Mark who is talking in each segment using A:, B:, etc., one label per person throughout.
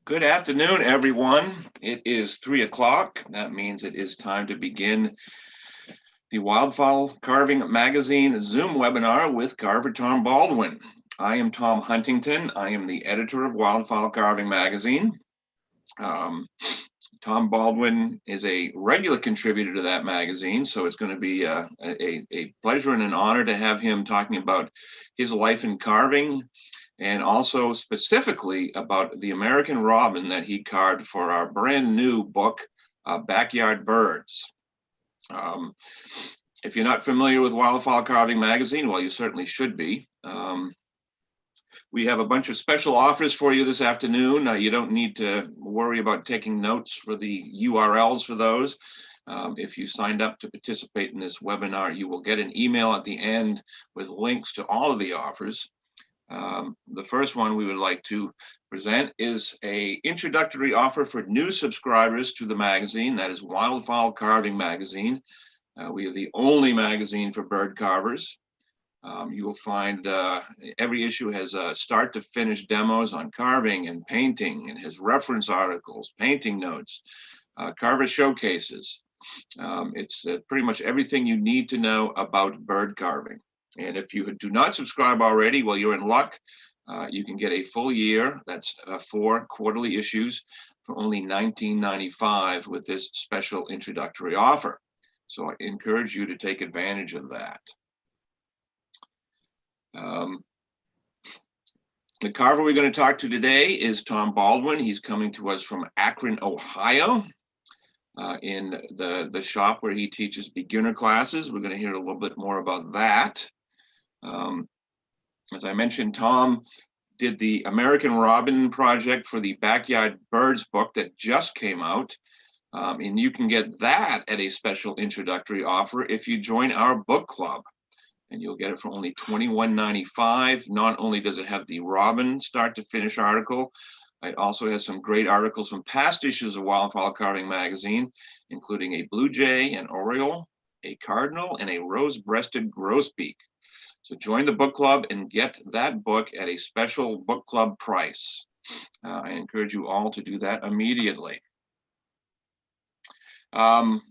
A: Good afternoon, everyone. It is 3 o'clock. That means it is time to begin the Wildfowl Carving Magazine Zoom webinar with carver Tom Baldwin. I am Tom Huntington. I am the editor of Wildfowl Carving Magazine. Tom Baldwin is a regular contributor to that magazine, so it's going to be a pleasure and an honor to have him talking about his life in carving, and also specifically about the American robin that he carved for our brand new book, Backyard Birds. If you're not familiar with Wildfowl Carving Magazine, well, you certainly should be. We have a bunch of special offers for you this afternoon. You don't need to worry about taking notes for the URLs for those. If you signed up to participate in this webinar, you will get an email at the end with links to all of the offers. The first one we would like to present is an introductory offer for new subscribers to the magazine. That is Wildfowl Carving Magazine. We are the only magazine for bird carvers. You will find every issue has start to finish demos on carving and painting, and has reference articles, painting notes, carver showcases. It's pretty much everything you need to know about bird carving. And if you do not subscribe already, well, you're in luck. You can get a full year. That's 4 quarterly issues for only $19.95 with this special introductory offer. So I encourage you to take advantage of that. The carver we're going to talk to today is Tom Baldwin. He's coming to us from Akron, Ohio, in the shop where he teaches beginner classes. We're going to hear a little bit more about that. As I mentioned, Tom did the American Robin project for the Backyard Birds book that just came out. And you can get that at a special introductory offer if you join our book club. And you'll get it for only $21.95. Not only does it have the Robin start to finish article, it also has some great articles from past issues of Wildfowl Carving Magazine, including a blue jay, an oriole, a cardinal, and a rose-breasted grosbeak. So join the book club and get that book at a special book club price. I encourage you all to do that immediately. And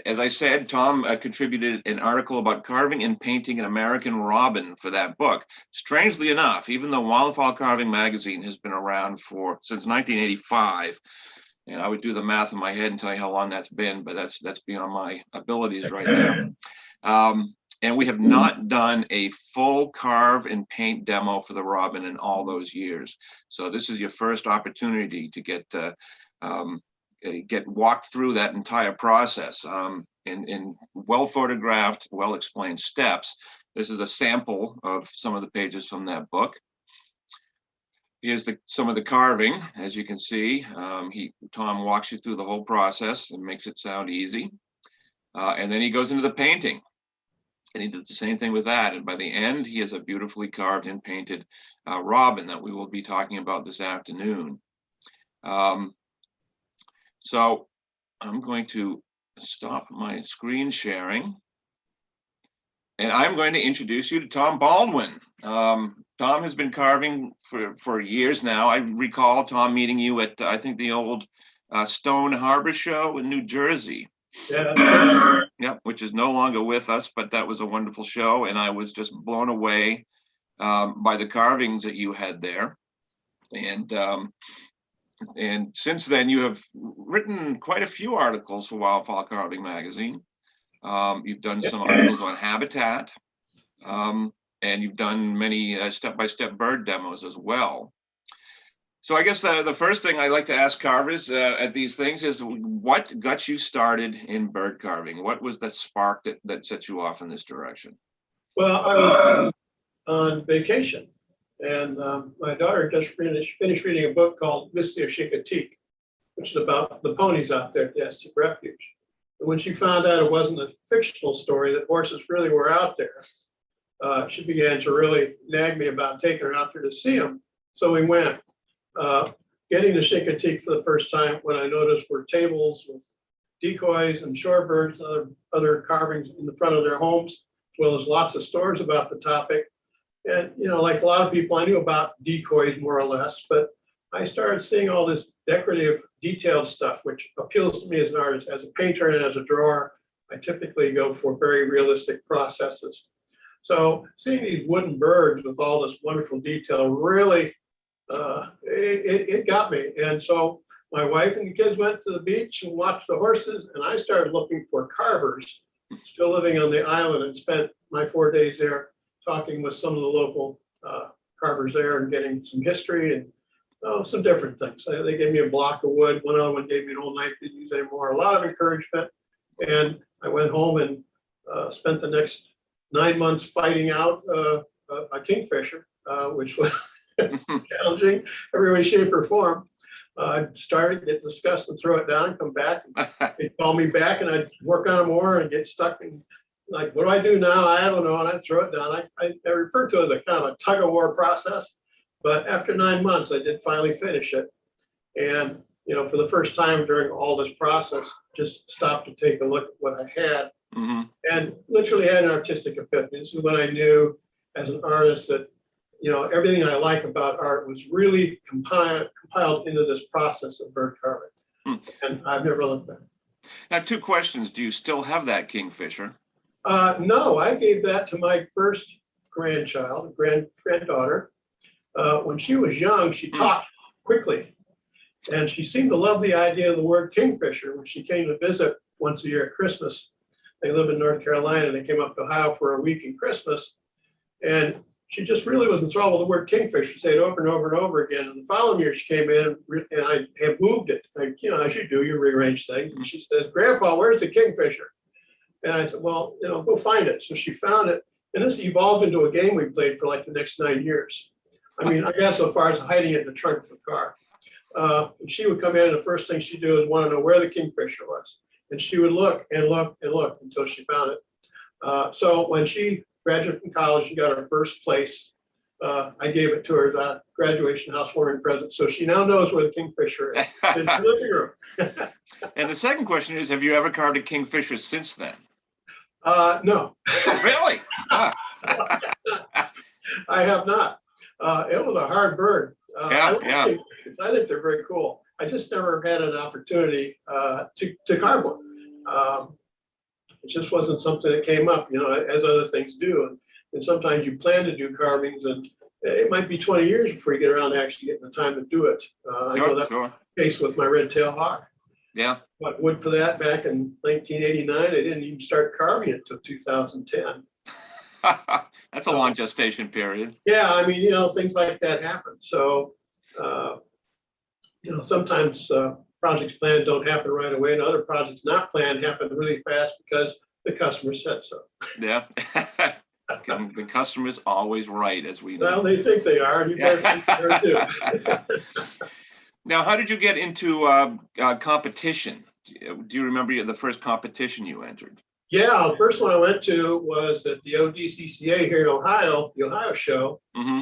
A: as I said, Tom contributed an article about carving and painting an American robin for that book. Strangely enough, even though Wildfowl Carving Magazine has been around since 1985, and I would do the math in my head and tell you how long that's been, but that's beyond my abilities right now. And we have not done a full carve and paint demo for the robin in all those years. So this is your first opportunity to get walked through that entire process in well photographed, well explained steps. This is a sample of some of the pages from that book. Here's some of the carving. As you can see, Tom walks you through the whole process and makes it sound easy. And then he goes into the painting, and he did the same thing with that. And by the end, he has a beautifully carved and painted robin that we will be talking about this afternoon. So I'm going to stop my screen sharing, and I'm going to introduce you to Tom Baldwin. Tom has been carving for years now. I recall Tom meeting you at, I think, the old Stone Harbor show in New Jersey.
B: Yeah.
A: Yep, which is no longer with us, but that was a wonderful show, and I was just blown away by the carvings that you had there. And since then, you have written quite a few articles for Wildfowl Carving Magazine. You've done some articles on habitat, and you've done many step-by-step bird demos as well. So I guess the first thing I like to ask carvers at these things is, what got you started in bird carving? What was the spark that set you off in this direction?
B: Well, I was on vacation And my daughter just finished reading a book called Misty of Chincoteague, which is about the ponies out there at the Aztec Refuge. And when she found out it wasn't a fictional story, that horses really were out there, she began to really nag me about taking her out there to see them. So we went. Getting to Chincoteague for the first time, when I noticed were tables with decoys and shorebirds and other carvings in the front of their homes, as well as lots of stories about the topic. And, you know, like a lot of people, I knew about decoys more or less, but I started seeing all this decorative, detailed stuff, which appeals to me as an artist. As a painter and as a drawer, I typically go for very realistic processes. So seeing these wooden birds with all this wonderful detail really, it got me. And so my wife and the kids went to the beach and watched the horses, and I started looking for carvers still living on the island, and spent my 4 days there talking with some of the local carvers there and getting some history and some different things. They gave me a block of wood. One other one gave me an old knife they didn't use anymore. A lot of encouragement. And I went home and spent the next 9 months fighting out a kingfisher, which was challenging every way, shape, or form. I'd start, get discussed, and throw it down and come back. They'd call me back, and I'd work on it more and get stuck in, like, what do I do now? I don't know. And I'd throw it down. I refer to it as a kind of a tug of war process. But after 9 months, I did finally finish it. And, you know, for the first time during all this process, just stopped to take a look at what I had. Mm-hmm. And literally had an artistic epiphany. This is when I knew as an artist that, you know, everything I like about art was really compiled into this process of bird carving. And I've never looked back.
A: Now, 2 questions. Do you still have that kingfisher?
B: No, I gave that to my first grandchild, granddaughter. When she was young, she talked quickly, and she seemed to love the idea of the word kingfisher. When she came to visit once a year at Christmas, they live in North Carolina, and they came up to Ohio for a week in Christmas, and she just really was enthralled with the word kingfisher. She said it over and over and over again. And the following year, she came in, and I had moved it, like, you know, as you do, you rearrange things. And she said, "Grandpa, where's the kingfisher?" And I said, "Well, you know, go find it." So she found it, and this evolved into a game we played for like the next 9 years. I mean, I got so far as hiding it in the trunk of the car. And she would come in, and the first thing she'd do is want to know where the kingfisher was. And she would look and look and look until she found it. So when she graduated from college, she got her first place. I gave it to her as a graduation housewarming present. So she now knows where the kingfisher is in the living room.
A: And the second question is, have you ever carved a kingfisher since then?
B: No.
A: Really?
B: I have not. It was a hard bird. I think they're very cool. I just never had an opportunity to carve one. It just wasn't something that came up, you know, as other things do. And sometimes you plan to do carvings, and it might be 20 years before you get around to actually getting the time to do it. I know that's the case with my red-tailed hawk.
A: Yeah.
B: Got wood for that back in 1989. I didn't even start carving it until 2010.
A: That's a long gestation period.
B: Yeah, I mean, you know, things like that happen. So, you know, sometimes projects planned don't happen right away, and other projects not planned happen really fast because the customer said so.
A: Yeah. The customer's always right, as we know.
B: Well, they think they are, and you better think they are too.
A: Now, how did you get into competition? Do you remember the first competition you entered?
B: Yeah, the first one I went to was at the ODCCA here in Ohio, the Ohio show. Mm-hmm.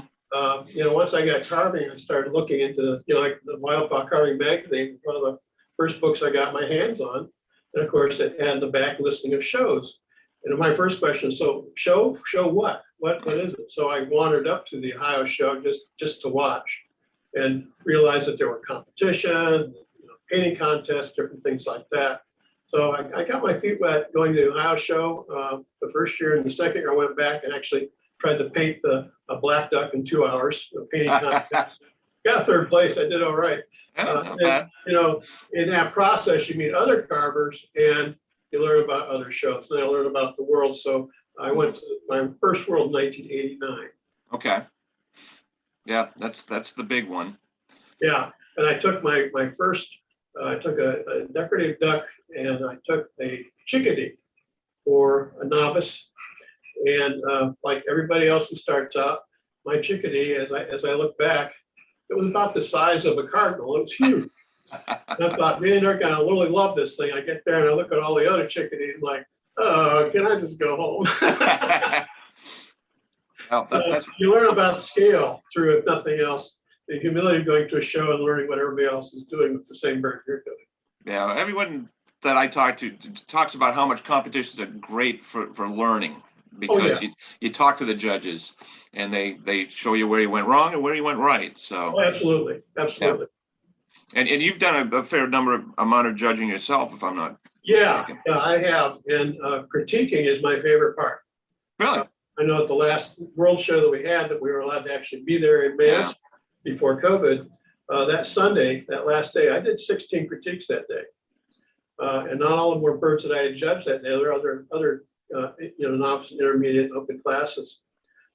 B: You know, once I got carving, I started looking into, you know, like the Wildfowl Carving Magazine, one of the first books I got my hands on. And of course, it had the back listing of shows. And my first question, so show what? What is it? So I wandered up to the Ohio show just to watch, and realized that there were competition, you know, painting contests, different things like that. So I got my feet wet going to the Ohio show the first year, and the second year I went back and actually tried to paint a black duck in 2 hours. The painting contest. Got third place. I did all right. And, you know, in that process, you meet other carvers and you learn about other shows. And I learned about the world. So I went to my first world in 1989.
A: Okay. Yeah, that's the big one.
B: Yeah, and I took my first. I took a decorative duck, and I took a chickadee for a novice. And like everybody else who starts out, my chickadee, as I look back, it was about the size of a cardinal. It was huge. And I thought, man, they're gonna really love this thing. I get there and I look at all the other chickadees like, oh, can I just go home?
A: Well, that's
B: You learn about scale through, if nothing else, the humility of going to a show and learning what everybody else is doing with the same bird you're doing.
A: yeah. Everyone that I talk to talks about how much competitions are great for learning, because you talk to the judges and they show you where you went wrong and where you went right. So
B: Absolutely, absolutely.
A: Yeah. And you've done a fair amount of judging yourself, if I'm not mistaken.
B: Yeah, I have. And critiquing is my favorite part.
A: Really?
B: I know at the last World Show that we had, that we were allowed to actually be there in mass before COVID. That Sunday, that last day, I did 16 critiques that day. And not all of them were birds that I had judged that day. There were other novice, intermediate, open classes.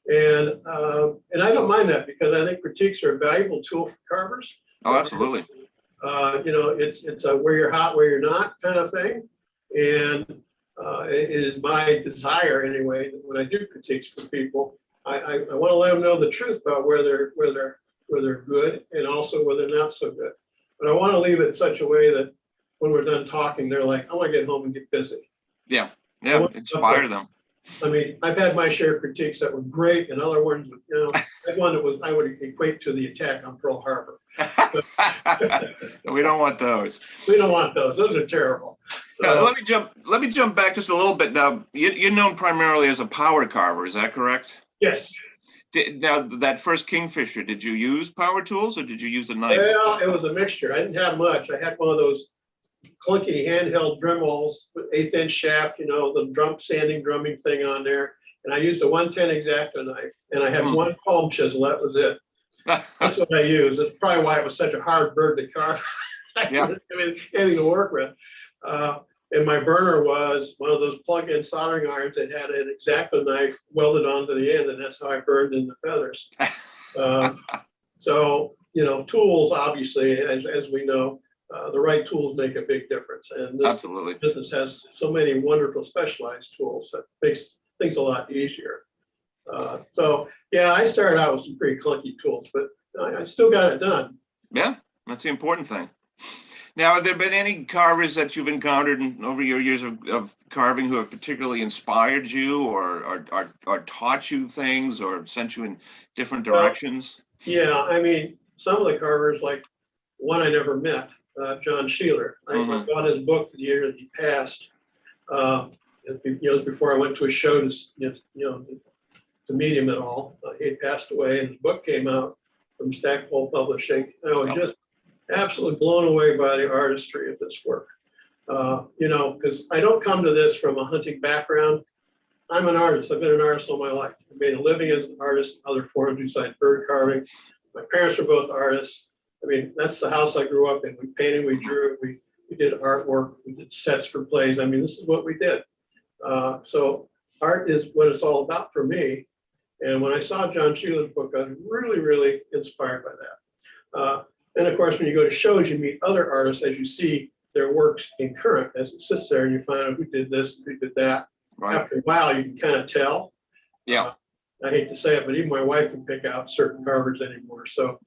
B: And I don't mind that, because I think critiques are a valuable tool for carvers.
A: Oh, absolutely.
B: It's a where you're hot, where you're not kind of thing. And it is my desire anyway, that when I do critiques for people, I want to let them know the truth about where they're good and also where they're not so good. But I want to leave it in such a way that when we're done talking, they're like, I want to get home and get busy.
A: Yeah, inspire them.
B: I mean, I've had my share of critiques that were great, and other ones, that one that was, I would equate to the attack on Pearl Harbor.
A: We don't want those.
B: We don't want those. Those are terrible. So,
A: now, let me jump back just a little bit. Now, you're known primarily as a power carver, is that correct?
B: yes.
A: Now, that first Kingfisher, did you use power tools or did you use a knife?
B: Well, it was a mixture. I didn't have much. I had one of those clunky handheld Dremels with 1/8 inch shaft, the sanding drumming thing on there. And I used a 110 X-Acto knife, and I had one palm chisel. That was it. That's what I used. That's probably why it was such a hard bird to carve.
A: Yeah.
B: I mean, anything to work with. And my burner was one of those plug-in soldering irons that had an X-Acto knife welded onto the end, and that's how I burned in the feathers. So, tools, obviously, as we know, the right tools make a big difference. And this
A: Absolutely.
B: business has so many wonderful specialized tools that makes things a lot easier. I started out with some pretty clunky tools, but I still got it done.
A: Yeah, that's the important thing. Now, have there been any carvers that you've encountered over your years of carving who have particularly inspired you or taught you things or sent you in different directions?
B: Yeah, I mean, some of the carvers, like one I never met, John Sheeler. I bought his book the year that he passed. It was before I went to a show to meet him at all. He had passed away, and his book came out from Stackpole Publishing. I was just absolutely blown away by the artistry of this work. Because I don't come to this from a hunting background. I'm an artist. I've been an artist all my life. I made a living as an artist, other forms besides bird carving. My parents were both artists. I mean, that's the house I grew up in. We painted, we drew, we did artwork, we did sets for plays. I mean, this is what we did. So art is what it's all about for me. And when I saw John Sheeler's book, I was really, really inspired by that. And of course, when you go to shows, you meet other artists as you see their works in current, as it sits there and you find out who did this, who did that.
A: Right.
B: After a while, you can kind of tell.
A: Yeah.
B: I hate to say it, but even my wife can pick out certain carvers anymore. So,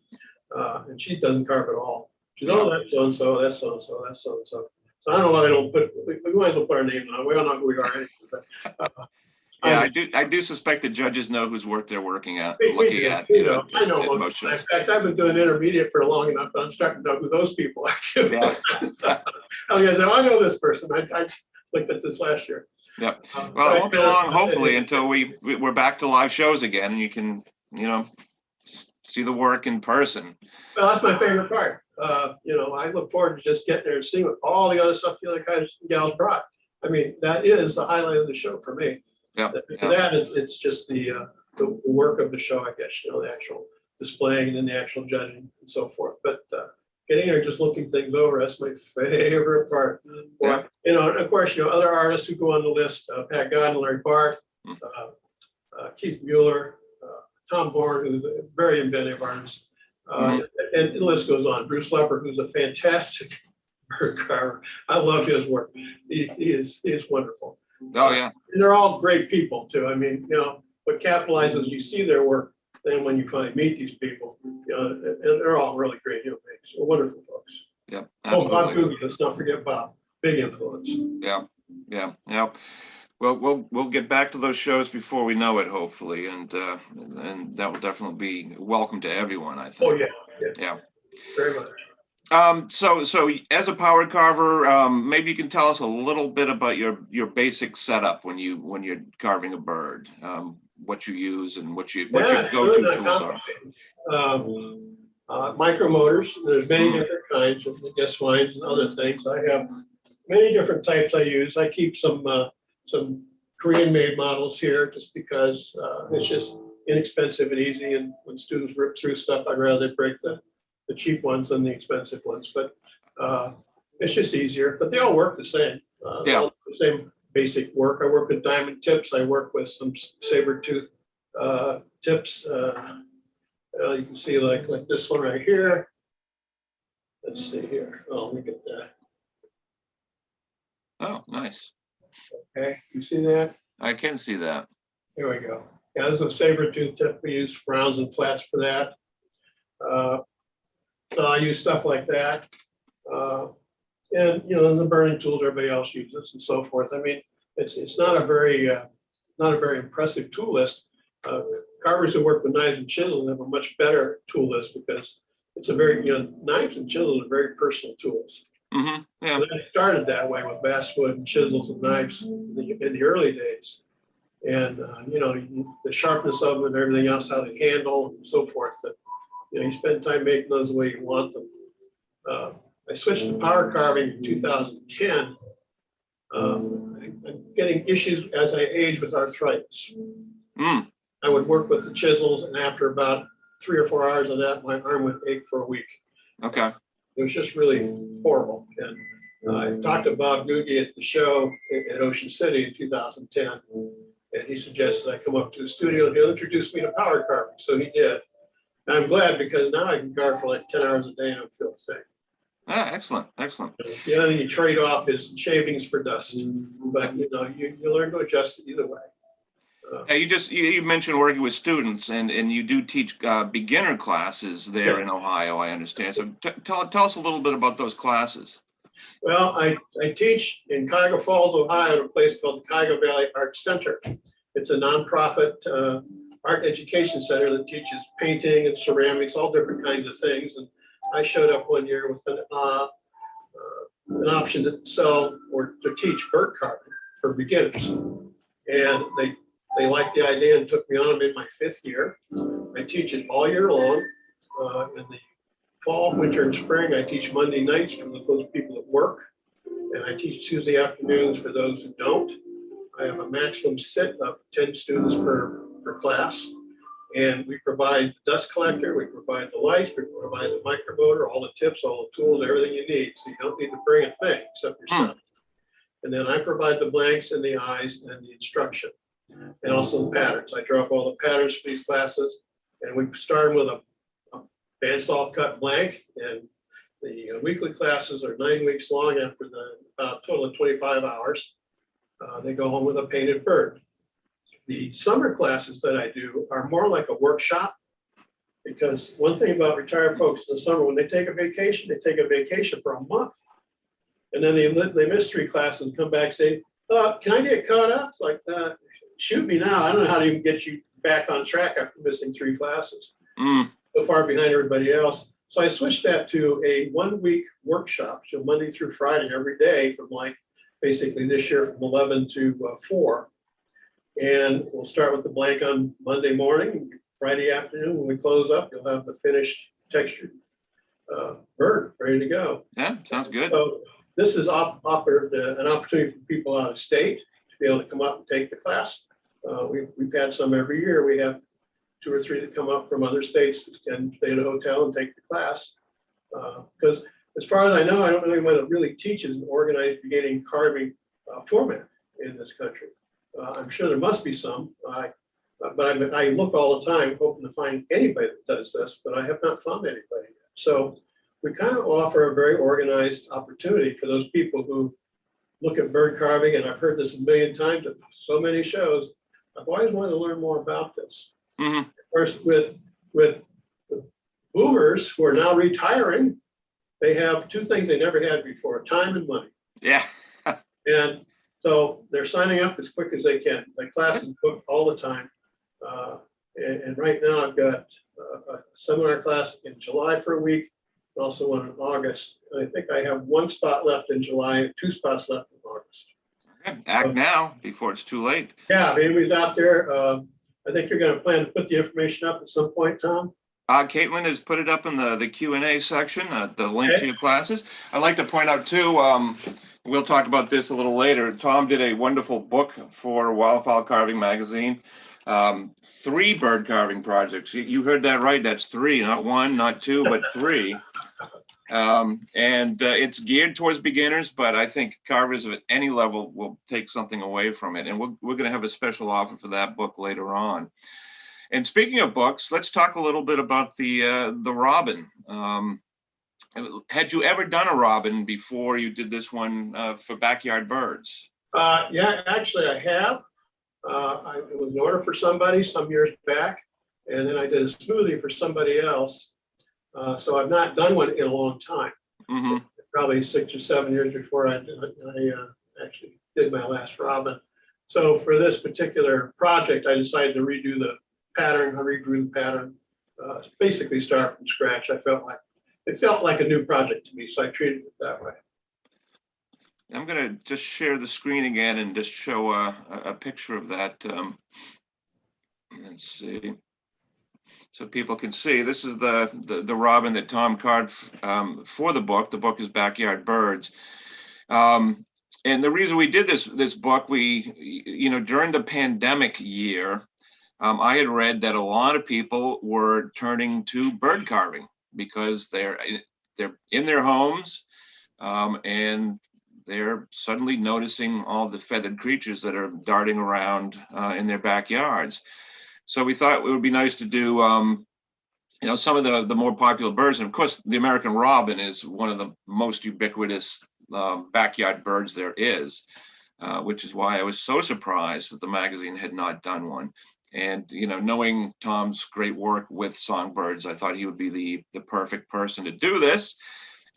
B: and she doesn't carve at all. She's, oh, that's so-and-so, that's so-and-so, that's so-and-so. So I don't know why they don't we might as well put our names on. We don't know who we are anyway. But,
A: I do suspect the judges know whose work they're looking at.
B: I know most of them. In fact, I've been doing intermediate for long enough, but I'm starting to know who those people are too.
A: Yeah.
B: So, I know this person. I looked at this last year.
A: Yeah. Well, it won't be long, hopefully, until we're back to live shows again, and you can, see the work in person.
B: Well, that's my favorite part. I look forward to just getting there and seeing what all the other stuff the other guys and gals brought. I mean, that is the highlight of the show for me.
A: Yeah.
B: It's just the work of the show, I guess, the actual displaying and then the actual judging and so forth. But getting there, just looking things over, that's my favorite part.
A: Yeah.
B: And of course, other artists who go on the list, Pat Godin, Larry Barth, Keith Mueller, Tom Horn, who's a very inventive artist. And the list goes on. Bruce Leopard, who's a fantastic bird carver. I love his work. He is wonderful.
A: Oh, yeah.
B: And they're all great people too. I mean, what capitalizes, you see their work then when you finally meet these people, and they're all really great human beings, wonderful folks.
A: Yep,
B: Oh, Bob
A: absolutely.
B: Googie, let's not forget Bob, big influence.
A: Yeah, yeah, yeah. Well, we'll get back to those shows before we know it, hopefully, and that will definitely be welcome to everyone, I think.
B: Oh, yeah,
A: Yeah.
B: very much.
A: So as a power carver, maybe you can tell us a little bit about your basic setup when you're carving a bird, what you use and what your go-to tools are.
B: Micro motors, there's many different kinds of gas lines and other things. I have many different types I use. I keep some Korean-made models here just because it's just inexpensive and easy. And when students rip through stuff, I'd rather they break the cheap ones than the expensive ones. But it's just easier. But they all work the same. They all do the same basic work. I work with diamond tips. I work with some saber tooth tips. You can see like this one right here. Let's see here. Oh, let me get that.
A: Oh, nice.
B: Okay, you see that?
A: I can see that.
B: Here we go. Yeah, this is a saber tooth tip. We use rounds and flats for that. So I use stuff like that. And the burning tools everybody else uses and so forth. I mean, it's not a very impressive tool list. Carvers who work with knives and chisels have a much better tool list because it's a very, knives and chisels are very personal tools.
A: Mm-hmm. Yeah.
B: And I started that way with basswood and chisels and knives in the early days. And, the sharpness of them and everything else, how they handle and so forth, that, you spend time making those the way you want them. I switched to power carving in 2010. I'm getting issues as I age with arthritis.
A: Mm.
B: I would work with the chisels, and after about 3 or 4 hours of that, my arm would ache for a week.
A: Okay.
B: It was just really horrible. And I talked to Bob Googie at the show at Ocean City in 2010, and he suggested I come up to the studio and he'll introduce me to power carving. So he did. And I'm glad because now I can carve for like 10 hours a day and I feel the same.
A: Ah, excellent, excellent.
B: The only thing you trade off is shavings for dust, but you learn to adjust it either way.
A: You mentioned working with students, and you do teach beginner classes there in Ohio, I understand. So tell us a little bit about those classes.
B: Well, I teach in Cuyahoga Falls, Ohio, at a place called the Cuyahoga Valley Arts Center. It's a nonprofit art education center that teaches painting and ceramics, all different kinds of things. And I showed up one year with an option to sell or to teach bird carving for beginners. And they liked the idea and took me on. I'm in my 5th year. I teach it all year long. In the fall, winter, and spring, I teach Monday nights for those people that work. And I teach Tuesday afternoons for those who don't. I have a maximum sit of 10 students per class. And we provide the dust collector, we provide the lights, we provide the micromotor, all the tips, all the tools, everything you need. So you don't need to bring a thing except yourself. And then I provide the blanks and the eyes and the instruction. And also the patterns. I draw up all the patterns for these classes. And we start with a bandsaw cut blank. And the weekly classes are 9 weeks long after about a total of 25 hours. They go home with a painted bird. The summer classes that I do are more like a workshop, because one thing about retired folks in the summer, when they take a vacation, they take a vacation for a month. And then they miss 3 classes and come back and say, can I get caught up? It's like, shoot me now. I don't know how to even get you back on track after missing 3 classes. So far behind everybody else. So I switched that to a 1-week workshop, so Monday through Friday every day from basically this year from 11 to 4. And we'll start with the blank on Monday morning. Friday afternoon, when we close up, you'll have the finished textured bird ready to go.
A: Yeah, sounds good.
B: So this is offered an opportunity for people out of state to be able to come up and take the class. We've had some every year. We have 2 or 3 that come up from other states and stay at a hotel and take the class. Because as far as I know, I don't know anyone that really teaches an organized beginning carving format in this country. I'm sure there must be some, but I look all the time hoping to find anybody that does this, but I have not found anybody yet. So we kind of offer a very organized opportunity for those people who look at bird carving, and I've heard this a million times at so many shows. I've always wanted to learn more about this.
A: Mhm.
B: Of course, with the boomers who are now retiring, they have two things they never had before: time and money.
A: Yeah.
B: And so they're signing up as quick as they can. My class is booked all the time. And right now I've got a seminar class in July for a week, also one in August. I think I have one spot left in July, 2 spots left in August.
A: Act now before it's too late.
B: Yeah, anybody's out there. I think you're going to plan to put the information up at some point, Tom.
A: Caitlin has put it up in the Q&A section, the link
B: Okay.
A: to your classes. I'd like to point out too, we'll talk about this a little later. Tom did a wonderful book for Wildfowl Carving Magazine. 3 bird carving projects. You heard that right. That's 3, not 1, not 2, but 3. It's geared towards beginners, but I think carvers at any level will take something away from it. And we're going to have a special offer for that book later on. And speaking of books, let's talk a little bit about the robin. Had you ever done a robin before you did this one for backyard birds?
B: Yeah, actually I have. It was an order for somebody some years back, and then I did a smoothie for somebody else. So I've not done one in a long time.
A: Mm-hmm.
B: Probably 6 or 7 years before I actually did my last robin. So for this particular project, I decided to redo the pattern. I redrew the pattern, basically start from scratch. It felt like a new project to me, so I treated it that way.
A: I'm going to just share the screen again and just show a picture of that. Let's see. So people can see, this is the robin that Tom carved for the book. The book is Backyard Birds. And the reason we did this book, during the pandemic year, I had read that a lot of people were turning to bird carving because they're in their homes and they're suddenly noticing all the feathered creatures that are darting around in their backyards. So we thought it would be nice to do, some of the more popular birds. And of course, the American robin is one of the most ubiquitous backyard birds there is, which is why I was so surprised that the magazine had not done one. And, knowing Tom's great work with songbirds, I thought he would be the perfect person to do this.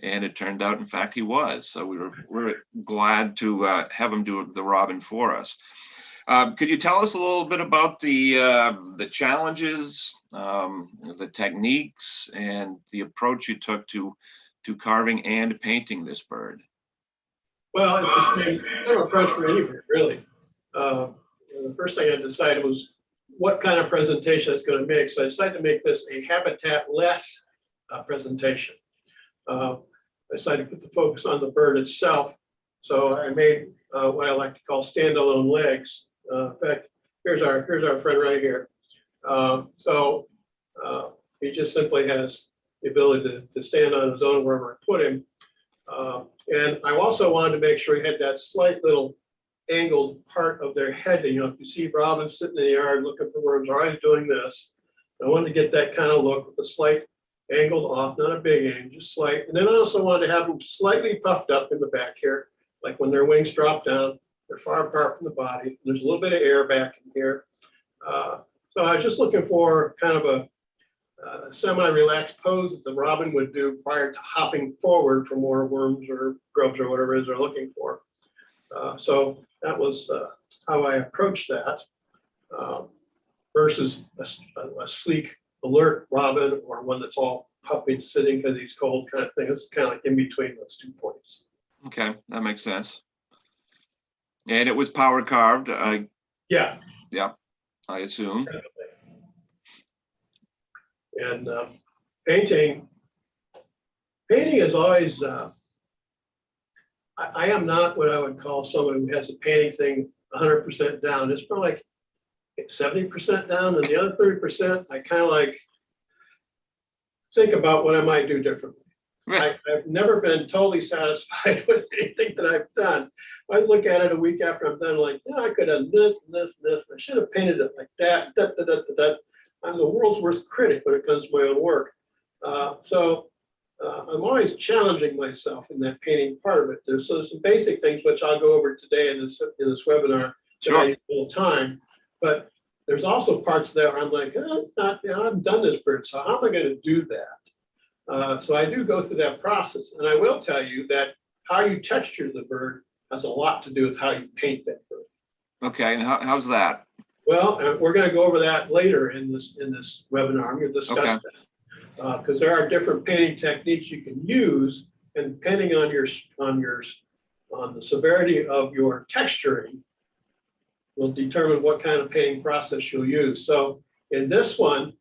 A: And it turned out, in fact, he was. So we're glad to have him do the robin for us. Could you tell us a little bit about the challenges, the techniques, and the approach you took to carving and painting this bird?
B: Well, it's the same kind of approach for any bird, really. The first thing I decided was what kind of presentation it's going to make. So I decided to make this a habitat-less presentation. I decided to put the focus on the bird itself. So I made what I like to call standalone legs. In fact, here's our friend right here. He just simply has the ability to stand on his own wherever I put him. And I also wanted to make sure he had that slight little angled part of their head. If you see robins sitting in the yard looking for worms, they're always doing this. I wanted to get that kind of look with a slight angled off, not a big angle, just slight. And then I also wanted to have them slightly puffed up in the back here, like when their wings drop down, they're far apart from the body. There's a little bit of air back in here. So I was just looking for kind of a semi-relaxed pose that the robin would do prior to hopping forward for more worms or grubs or whatever it is they're looking for. So that was how I approached that versus a sleek, alert robin or one that's all puffing, sitting because he's cold kind of thing. It's kind of like in between those 2 points.
A: Okay, that makes sense. And it was power carved.
B: Yeah.
A: Yeah, I assume.
B: And painting is always, I am not what I would call someone who has the painting thing 100% down. It's more like 70% down, and the other 30%, I kind of like think about what I might do differently. I've never been totally satisfied with anything that I've done. I look at it a week after I'm done, like, I could have this, and this, and this. I should have painted it like that. I'm the world's worst critic when it comes to my own work. So I'm always challenging myself in that painting part of it. There's some basic things which I'll go over today in this webinar that I use all the time. But there's also parts there where I'm like, I've done this bird, so how am I going to do that? So I do go through that process, and I will tell you that how you texture the bird has a lot to do with how you paint that bird.
A: Okay, and how's that?
B: Well, we're going to go over that later in this webinar. I'm going to discuss
A: Okay.
B: that because there are different painting techniques you can use, and depending on the severity of your texturing, will determine what kind of painting process you'll use. So in this one,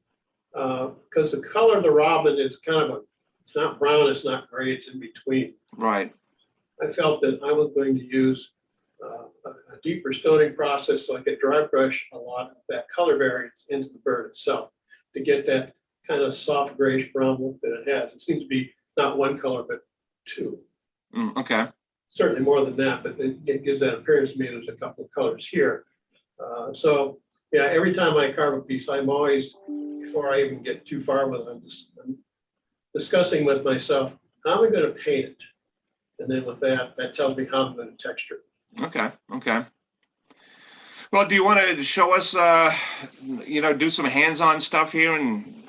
B: because the color of the robin is kind of it's not brown, it's not gray, it's in between.
A: Right.
B: I felt that I was going to use a deeper stoning process so I could dry brush a lot of that color variance into the bird itself to get that kind of soft grayish brown look that it has. It seems to be not one color, but two.
A: Okay.
B: Certainly more than that, but it gives that appearance to me. There's a couple of colors here. So yeah, every time I carve a piece, I'm always, before I even get too far with it, I'm discussing with myself, how am I going to paint it? And then with that tells me how I'm going to texture it.
A: Okay. Okay. Well, do you want to show us, do some hands-on stuff here and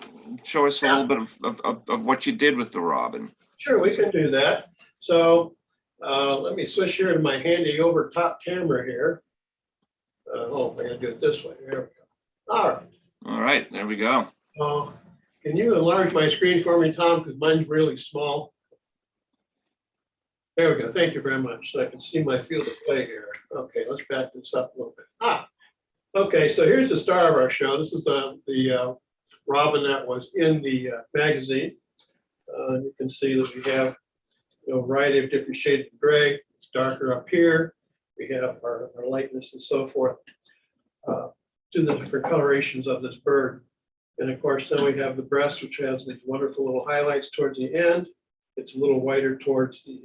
A: show us a little bit of what you did with the robin? Sure,
B: we can do that. So let me switch here to my handy over top camera here. I'm going to do it this way. There we go. All right.
A: All right, there we go.
B: Can you enlarge my screen for me, Tom? Because mine's really small. There we go. Thank you very much. So I can see my field of play here. Okay, let's back this up a little bit. Okay, so here's the star of our show. This is the robin that was in the magazine. You can see that we have a variety of different shades of gray. It's darker up here. We have our lightness and so forth to the different colorations of this bird. And of course, then we have the breast, which has these wonderful little highlights towards the end. It's a little whiter towards the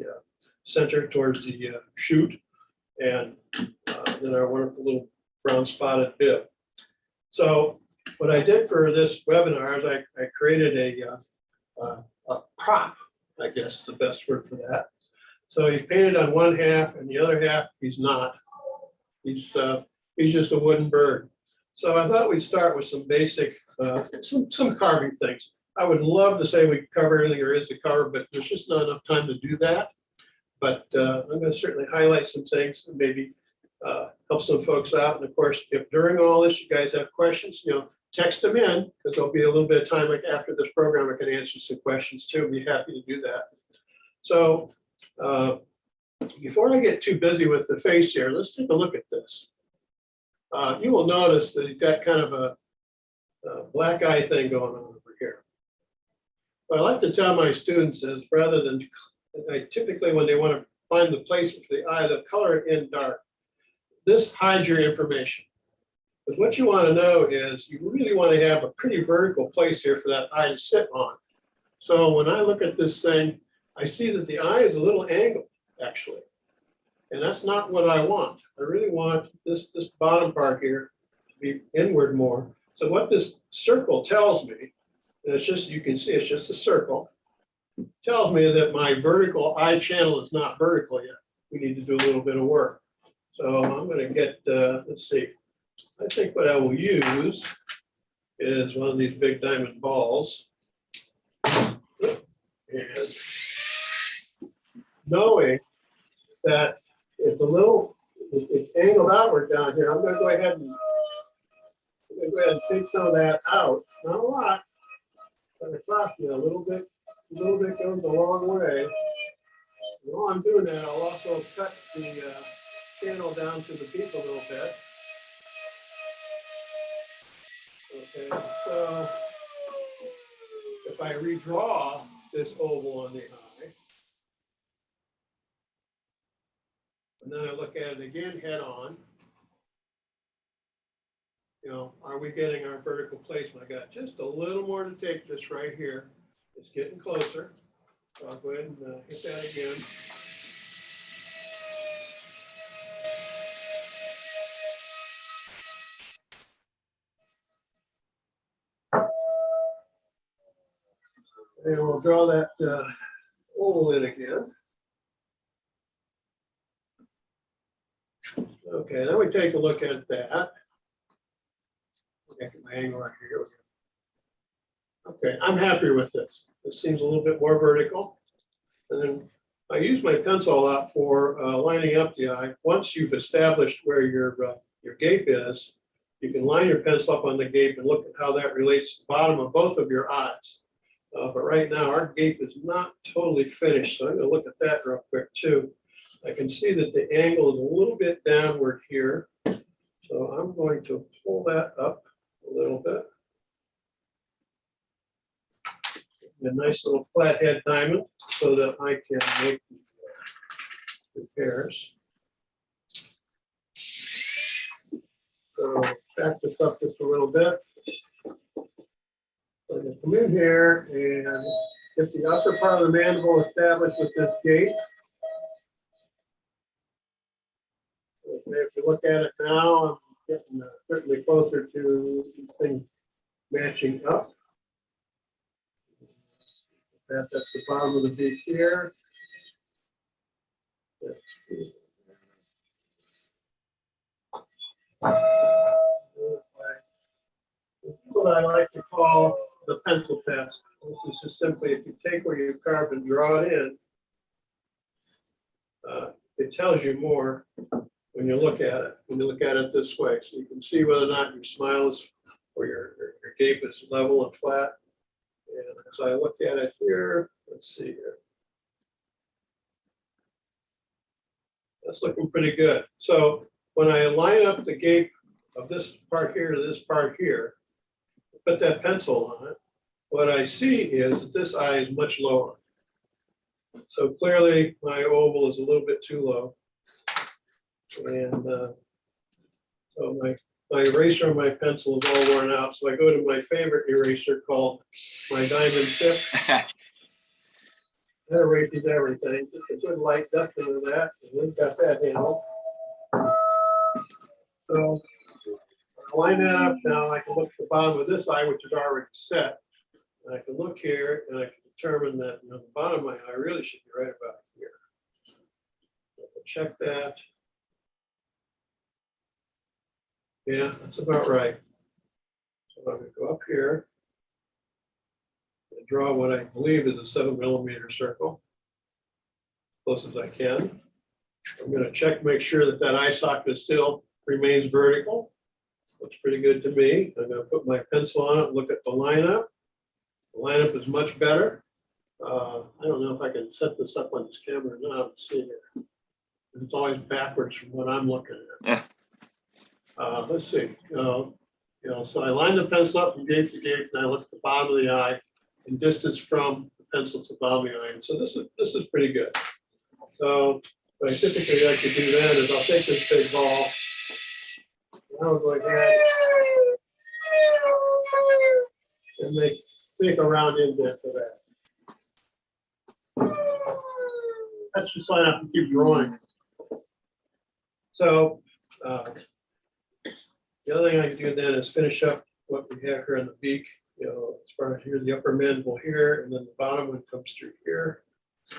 B: center, towards the shoot, and then our wonderful little brown spotted bib. So what I did for this webinar is I created a prop, I guess is the best word for that. So he's painted on one half, and the other half he's not. He's just a wooden bird. So I thought we'd start with some basic, some carving things. I would love to say we could cover everything there is to cover, but there's just not enough time to do that. But I'm going to certainly highlight some things and maybe help some folks out. And of course, if during all this you guys have questions, text them in, because there'll be a little bit of time like after this program I can answer some questions too. I'd be happy to do that. So before I get too busy with the face here, let's take a look at this. You will notice that you've got kind of a black eye thing going on over here. What I like to tell my students is rather than, typically when they want to find the placement for the eye, they'll color it in dark. This hides your information. Because what you want to know is you really want to have a pretty vertical place here for that eye to sit on. So when I look at this thing, I see that the eye is a little angled, actually. And that's not what I want. I really want this bottom part here to be inward more. So what this circle tells me, and it's just, you can see it's just a circle, tells me that my vertical eye channel is not vertical yet. We need to do a little bit of work. So I'm going to get, let's see, I think what I will use is one of these big diamond balls. And knowing that it's angled outward down here, I'm going to go ahead and take some of that out. Not a lot, but across a little bit goes a long way. And while I'm doing that, I'll also cut the channel down to the beak a little bit. Okay, so if I redraw this oval on the eye, and then I look at it again head on, are we getting our vertical placement? I got just a little more to take this right here. It's getting closer. So I'll go ahead and hit that again. And we'll draw that oval in again. Okay, then we take a look at that. Get my angle right here. Okay, I'm happy with this. This seems a little bit more vertical. And then I use my pencil a lot for lining up the eye. Once you've established where your gape is, you can line your pencil up on the gape and look at how that relates to the bottom of both of your eyes. But right now, our gape is not totally finished, so I'm going to look at that real quick too. I can see that the angle is a little bit downward here, so I'm going to pull that up a little bit. A nice little flathead diamond so that I can make the repairs. So back this up just a little bit. So I'm going to come in here and get the upper part of the mandible established with this gape. If you look at it now, I'm getting certainly closer to these things matching up. That's the bottom of the beak here. Let's see. What I like to call the pencil test. This is just simply if you take where you carved and draw it in, it tells you more when you look at it. When you look at it this way, so you can see whether or not your smile is or your gape is level and flat. And as I look at it here, let's see here. That's looking pretty good. So when I line up the gape of this part here to this part here, put that pencil on it, what I see is that this eye is much lower. So clearly my oval is a little bit too low. And so my eraser and my pencil is all worn out. So I go to my favorite eraser called my diamond tip. That erases everything. Just a good light dusting of that. And we've got that handle. So I line that up now. I can look at the bottom of this eye, which is already set. And I can look here and I can determine that the bottom of my eye really should be right about here. So I'll check that. Yeah, that's about right. So I'm going to go up here and draw what I believe is a 7mm circle, close as I can. I'm going to check, make sure that that eye socket still remains vertical. Looks pretty good to me. I'm going to put my pencil on it and look at the lineup. The lineup is much better. I don't know if I can set this up on this camera or not. Let's see here. It's always backwards from what I'm looking at. Let's see. So I line the pencil up from gape to gape, and I look at the bottom of the eye and distance from the pencil to the bottom of the eye. And so this is pretty good. So what I typically like to do then is I'll take this big ball. And I'll go ahead and make a round indent for that. That's just so I have to keep drawing. So the other thing I can do then is finish up what we have here in the beak. As far as here's the upper mandible here, and then the bottom one comes through here.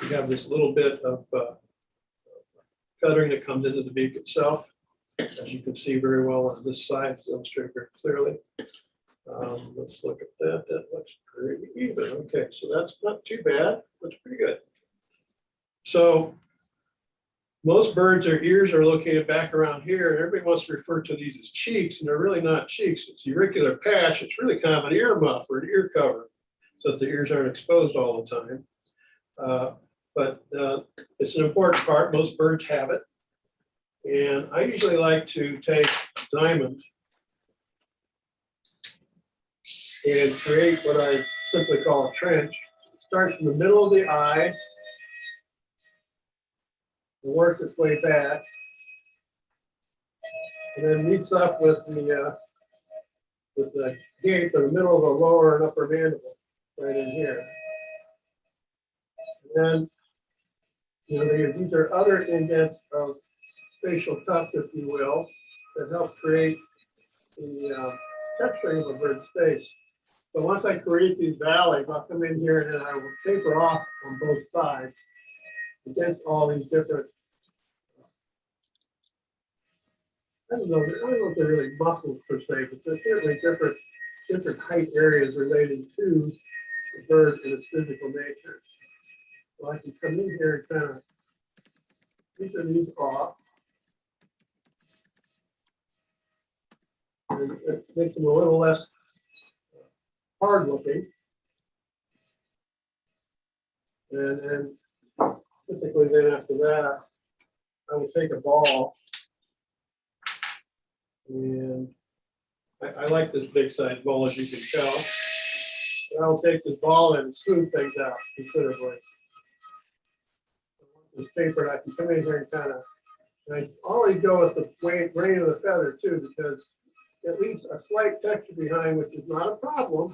B: We have this little bit of feathering that comes into the beak itself, as you can see very well on this side. It's illustrated very clearly. Let's look at that. That looks pretty even. Okay, so that's not too bad. Looks pretty good. So most birds, their ears are located back around here, and everybody wants to refer to these as cheeks, and they're really not cheeks. It's the auricular patch. It's really kind of an ear muff or an ear cover, so that the ears aren't exposed all the time. But it's an important part. Most birds have it. And I usually like to take a diamond and create what I simply call a trench. Start from the middle of the eye and work its way back, and then meets up with the gape in the middle of the lower and upper mandible, right in here. And then, these are other indents of facial tufts, if you will, that help create the texturing of a bird's face. So once I create these valleys, I'll come in here and then I will taper off on both sides against all these different I don't know if they're really muscles per se, but there's certainly different height areas related to the bird and its physical nature. So I can come in here and kind of keep these off. And it makes them a little less hard looking. And then typically then after that, I will take a ball, and I like this big size ball, as you can tell. And I'll take this ball and smooth things out considerably. This paper, I can come in here and kind of, and I always go with the grain of the feather too, because it leaves a slight texture behind, which is not a problem,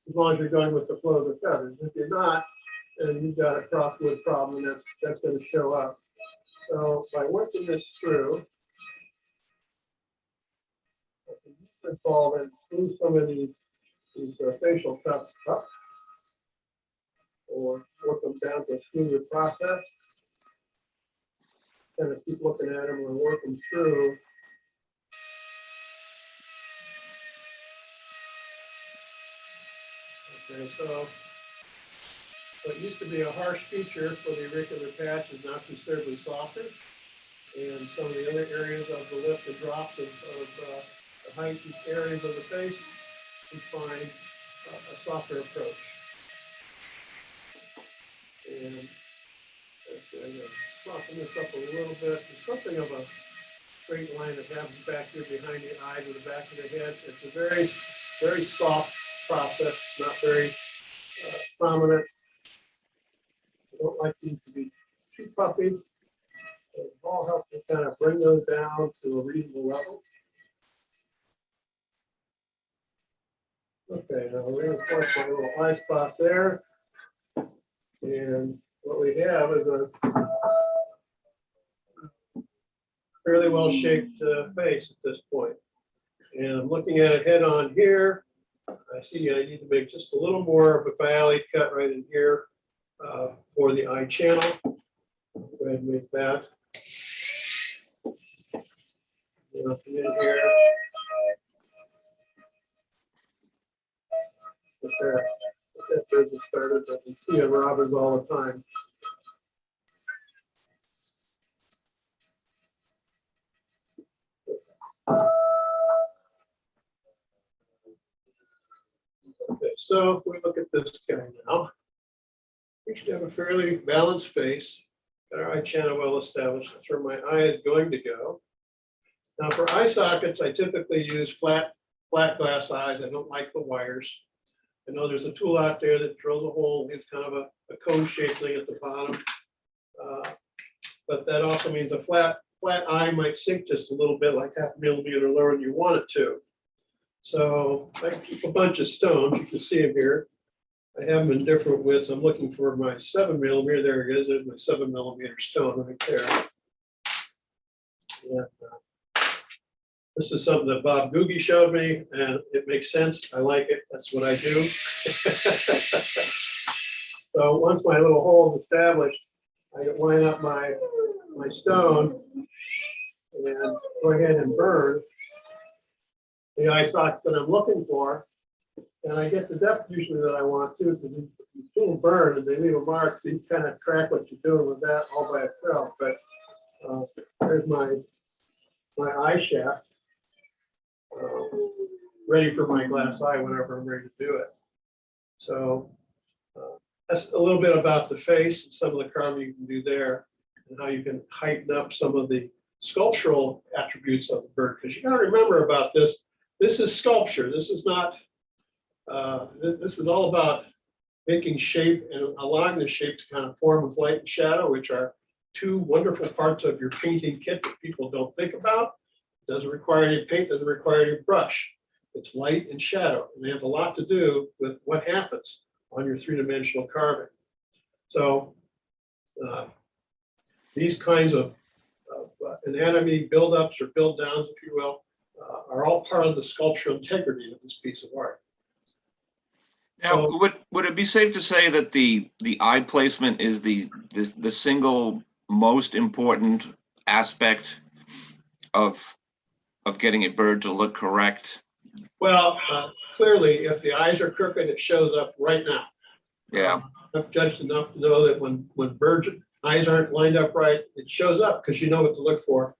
B: as long as you're going with the flow of the feathers. If you're not, then you've got a crosswood problem, and that's going to show up. So by working this through, I can use this ball and smooth some of these facial tufts up, or work them down to a smoother process. Kind of keep looking at them and work them through. Okay, so what used to be a harsh feature for the auricular patch is now considerably softer. And some of the other areas of the lip, the drops of the height areas of the face, we find a softer approach. And soften this up a little bit. It's something of a straight line that happens back here behind the eye to the back of the head. It's a very, very soft process, not very prominent. I don't like these to be too puffy. It all helps to kind of bring those down to a reasonable level. Okay, now we're going to place a little eye spot there. And what we have is a fairly well shaped face at this point. And I'm looking at it head on here. I see I need to make just a little more of a valley cut right in here for the eye channel. Go ahead and make that. And up in here. That bird just started, but you see it robins all the time. Okay, so if we look at this guy now, we should have a fairly balanced face. Got our eye channel well established. That's where my eye is going to go. Now for eye sockets, I typically use flat glass eyes. I don't like the wires. I know there's a tool out there that drills a hole. It's kind of a cone-shaped thing at the bottom. But that also means a flat eye might sink just a little bit, like 0.5 millimeter lower than you want it to. So I keep a bunch of stones. You can see them here. I have them in different widths. I'm looking for my 7 millimeter. There it is. There's my 7 millimeter stone right there. And, this is something that Bob Googie showed me, and it makes sense. I like it. That's what I do. So once my little hole is established, I line up my stone and go ahead and burn the eye socket that I'm looking for. And I get the depth usually that I want to, because these tools burn and they leave a mark. So you kind of track what you're doing with that all by itself. But there's my eye shaft. Ready for my glass eye whenever I'm ready to do it. So that's a little bit about the face and some of the carving you can do there, and how you can heighten up some of the sculptural attributes of the bird. Because you got to remember about this. This is sculpture. This is not. This is all about making shape and allowing the shape to kind of form with light and shadow, which are two wonderful parts of your painting kit that people don't think about. Doesn't require any paint, doesn't require any brush. It's light and shadow, and they have a lot to do with what happens on your three-dimensional carving. So these kinds of anatomy build-ups or build-downs, if you will, are all part of the sculptural integrity of this piece of art.
A: Now, would it be safe to say that the eye placement is the single most important aspect of of getting a bird to look correct?
B: Well, clearly, if the eyes are crooked, it shows up right now.
A: Yeah,
B: I've judged enough to know that when birds' eyes aren't lined up right, it shows up because you know what to look for.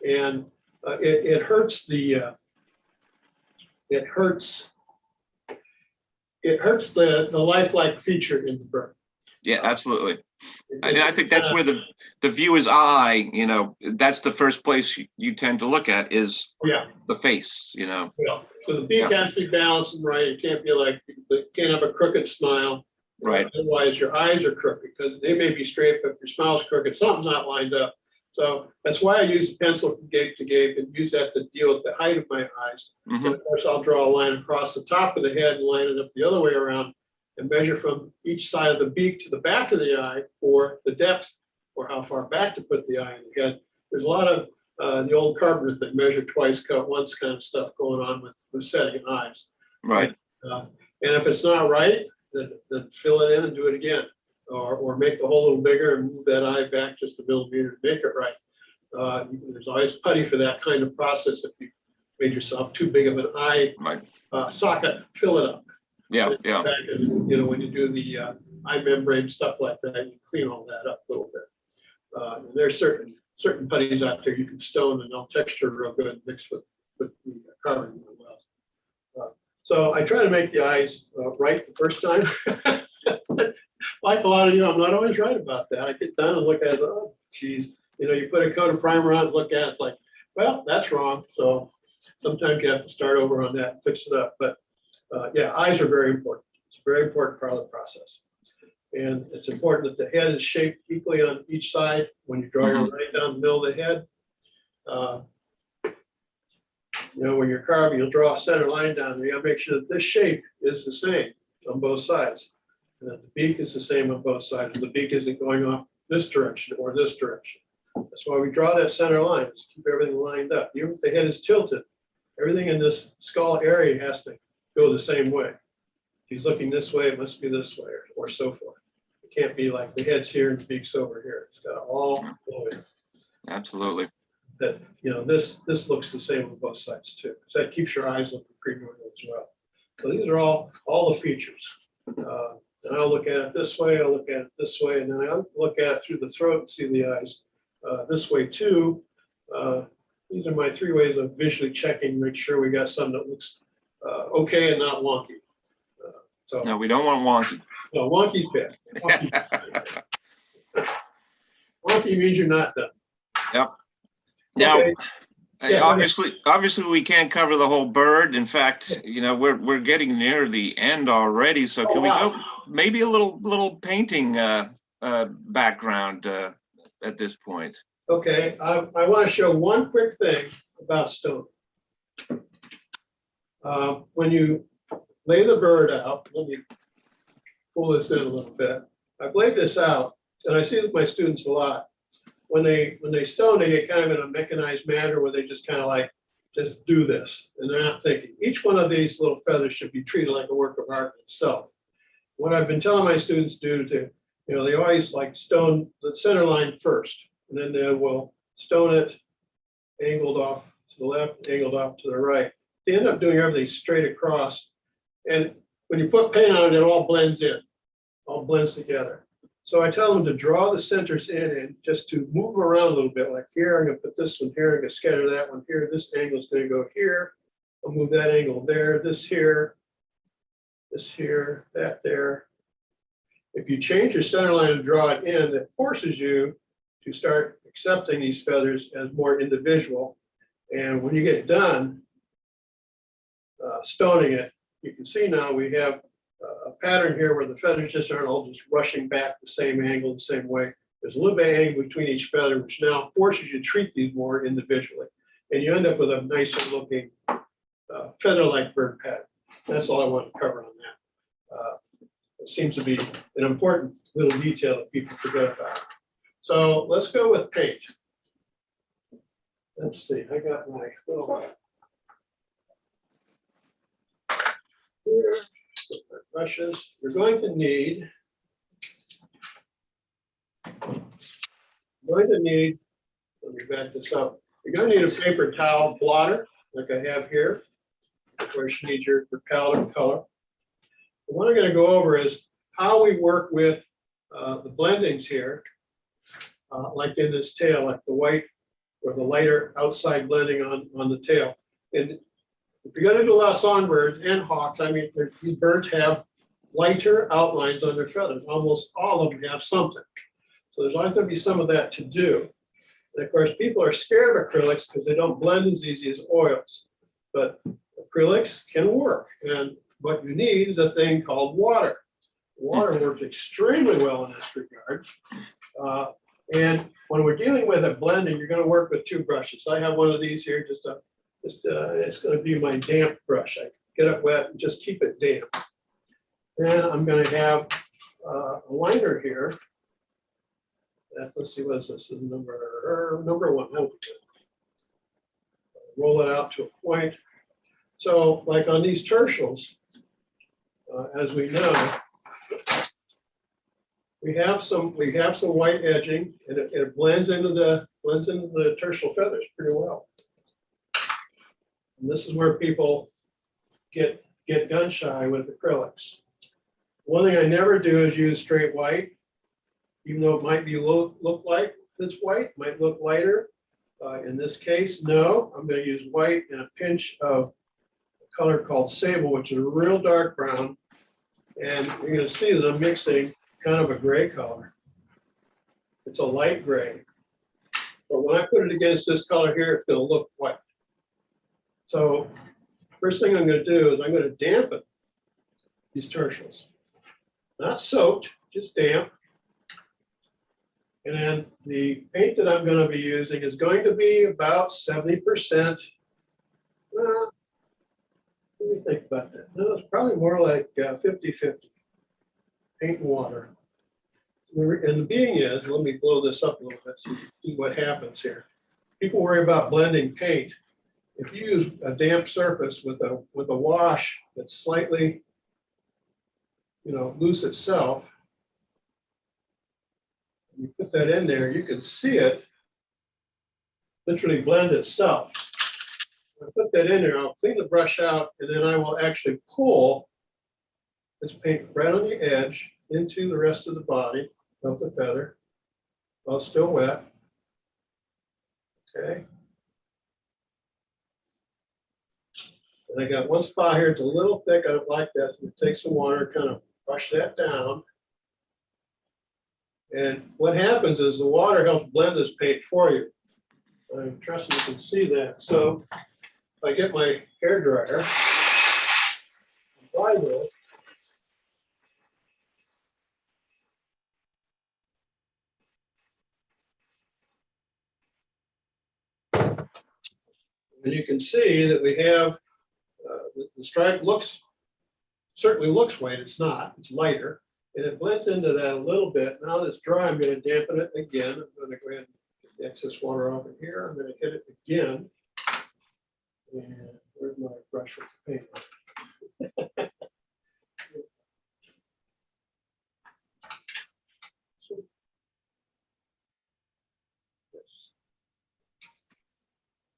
B: And it hurts the lifelike feature in the bird.
A: yeah, absolutely. And I think that's where the viewer's eye, that's the first place you tend to look at is
B: Yeah.
A: the face,
B: Yeah. So the beak has to be balanced and right. It can't be like, you can't have a crooked smile.
A: Right.
B: Otherwise, your eyes are crooked because they may be straight, but if your smile's crooked, something's not lined up. So that's why I use a pencil from gape to gape and use that to deal with the height of my eyes.
A: Mhm.
B: And of course, I'll draw a line across the top of the head and line it up the other way around and measure from each side of the beak to the back of the eye for the depth or how far back to put the eye in the head. There's a lot of the old carpenter thing, measure twice, cut once kind of stuff going on with setting eyes.
A: Right.
B: And if it's not right, then fill it in and do it again. Or make the hole a little bigger and move that eye back just a millimeter to make it right. There's always putty for that kind of process. If you made yourself too big of an eye socket, fill it up.
A: Yeah, yeah.
B: Back and, when you do the eye membrane stuff like that, you clean all that up a little bit. And there's certain putties out there you can stone and they'll texture real good mixed with the carving as well. So I try to make the eyes right the first time. Like a lot of you, I'm not always right about that. I get done and look at it, oh, geez. You put a coat of primer on and look at it, it's like, well, that's wrong. So sometimes you have to start over on that and fix it up. But yeah, eyes are very important. It's a very important part of the process. And it's important that the head is shaped equally on each side when you draw your right down the middle of the head. When you're carving, you'll draw a center line down there. You gotta make sure that this shape is the same on both sides. And that the beak is the same on both sides. The beak isn't going off this direction or this direction. That's why we draw that center line, to keep everything lined up. Even if the head is tilted, everything in this skull area has to go the same way. If he's looking this way, it must be this way, or so forth. It can't be like the head's here and the beak's over here. It's got to all go in.
A: Absolutely.
B: That, this looks the same on both sides too. So that keeps your eyes looking pretty normal as well. So these are all the features. And I'll look at it this way, I'll look at it this way, and then I'll look at it through the throat and see the eyes this way too. These are my 3 ways of visually checking, make sure we got something that looks okay and not wonky.
A: No, we don't want wonky.
B: No, wonky's bad. Wonky means you're not done.
A: Yep. Now,
B: Okay. Yeah,
A: obviously, we can't cover the whole bird. In fact, we're getting near the end already. So can we go maybe a little painting background at this point?
B: Okay, I want to show one quick thing about stone. When you lay the bird out, let me pull this in a little bit. I've laid this out, and I see this with my students a lot. When they stone, they get kind of in a mechanized manner where they just kind of like, just do this. And they're not thinking. Each one of these little feathers should be treated like a work of art itself. What I've been telling my students to do, they always like stone the center line first, and then they will stone it angled off to the left, angled off to the right. They end up doing everything straight across. And when you put paint on it, it all blends in, all blends together. So I tell them to draw the centers in and just to move them around a little bit. Like here, I'm going to put this one here. I'm going to scatter that one here. This angle is going to go here. I'll move that angle there. This here, that there. If you change your center line and draw it in, that forces you to start accepting these feathers as more individual. And when you get done stoning it, you can see now we have a pattern here where the feathers just aren't all just rushing back the same angle, the same way. There's a little bit of angle between each feather, which now forces you to treat these more individually. And you end up with a nicer looking feather-like bird pattern. That's all I want to cover on that. It seems to be an important little detail that people forget about. So let's go with paint. Let's see, I got my little here. Brushes. You're going to need, let me back this up. You're going to need a paper towel blotter. like I have here. Of course, you need your palette of color. But what I'm going to go over is how we work with the blendings here, like in this tail, like the white or the lighter outside blending on the tail. And if you're going to do a lot of songbirds and hawks, I mean, these birds have lighter outlines on their feathers. Almost all of them have something. So there's always going to be some of that to do. And of course, people are scared of acrylics because they don't blend as easy as oils. But acrylics can work. And what you need is a thing called water. Water works extremely well in this regard. And when we're dealing with a blending, you're going to work with two brushes. I have one of these here, it's going to be my damp brush. I get it wet and just keep it damp. And I'm going to have a liner here. Let's see, what is this? This is number one. Roll it out to a point. So, like on these tertials, as we know, we have some white edging, and it blends into the tertial feathers pretty well. And this is where people get gun shy with acrylics. One thing I never do is use straight white, even though it might be look like it's white, might look lighter. In this case, no, I'm going to use white and a pinch of a color called sable, which is a real dark brown. And you're going to see that I'm mixing kind of a gray color. It's a light gray. But when I put it against this color here, it's going to look white. So first thing I'm going to do is I'm going to dampen these tertials. Not soaked, just damp. And then the paint that I'm going to be using is going to be about 70%. Let me think about that. No, it's probably more like 50-50. Paint and water. And the being is, let me blow this up a little bit so you see what happens here. People worry about blending paint. If you use a damp surface with a wash that's slightly, loose itself, you put that in there, you can see it literally blend itself. I put that in there, I'll clean the brush out, and then I will actually pull this paint right on the edge into the rest of the body of the feather while it's still wet. Okay. And I got one spot here, it's a little thick, I don't like that. So take some water, kind of brush that down. And what happens is the water helps blend this paint for you. I'm trusting you can see that. So if I get my hair dryer, dry this. And you can see that we have the stripe certainly looks white. It's not, it's lighter. And it blends into that a little bit. Now that it's dry, I'm going to dampen it again. I'm going to go ahead and get the excess water off of here. I'm going to hit it again. And where's my brush with the paint?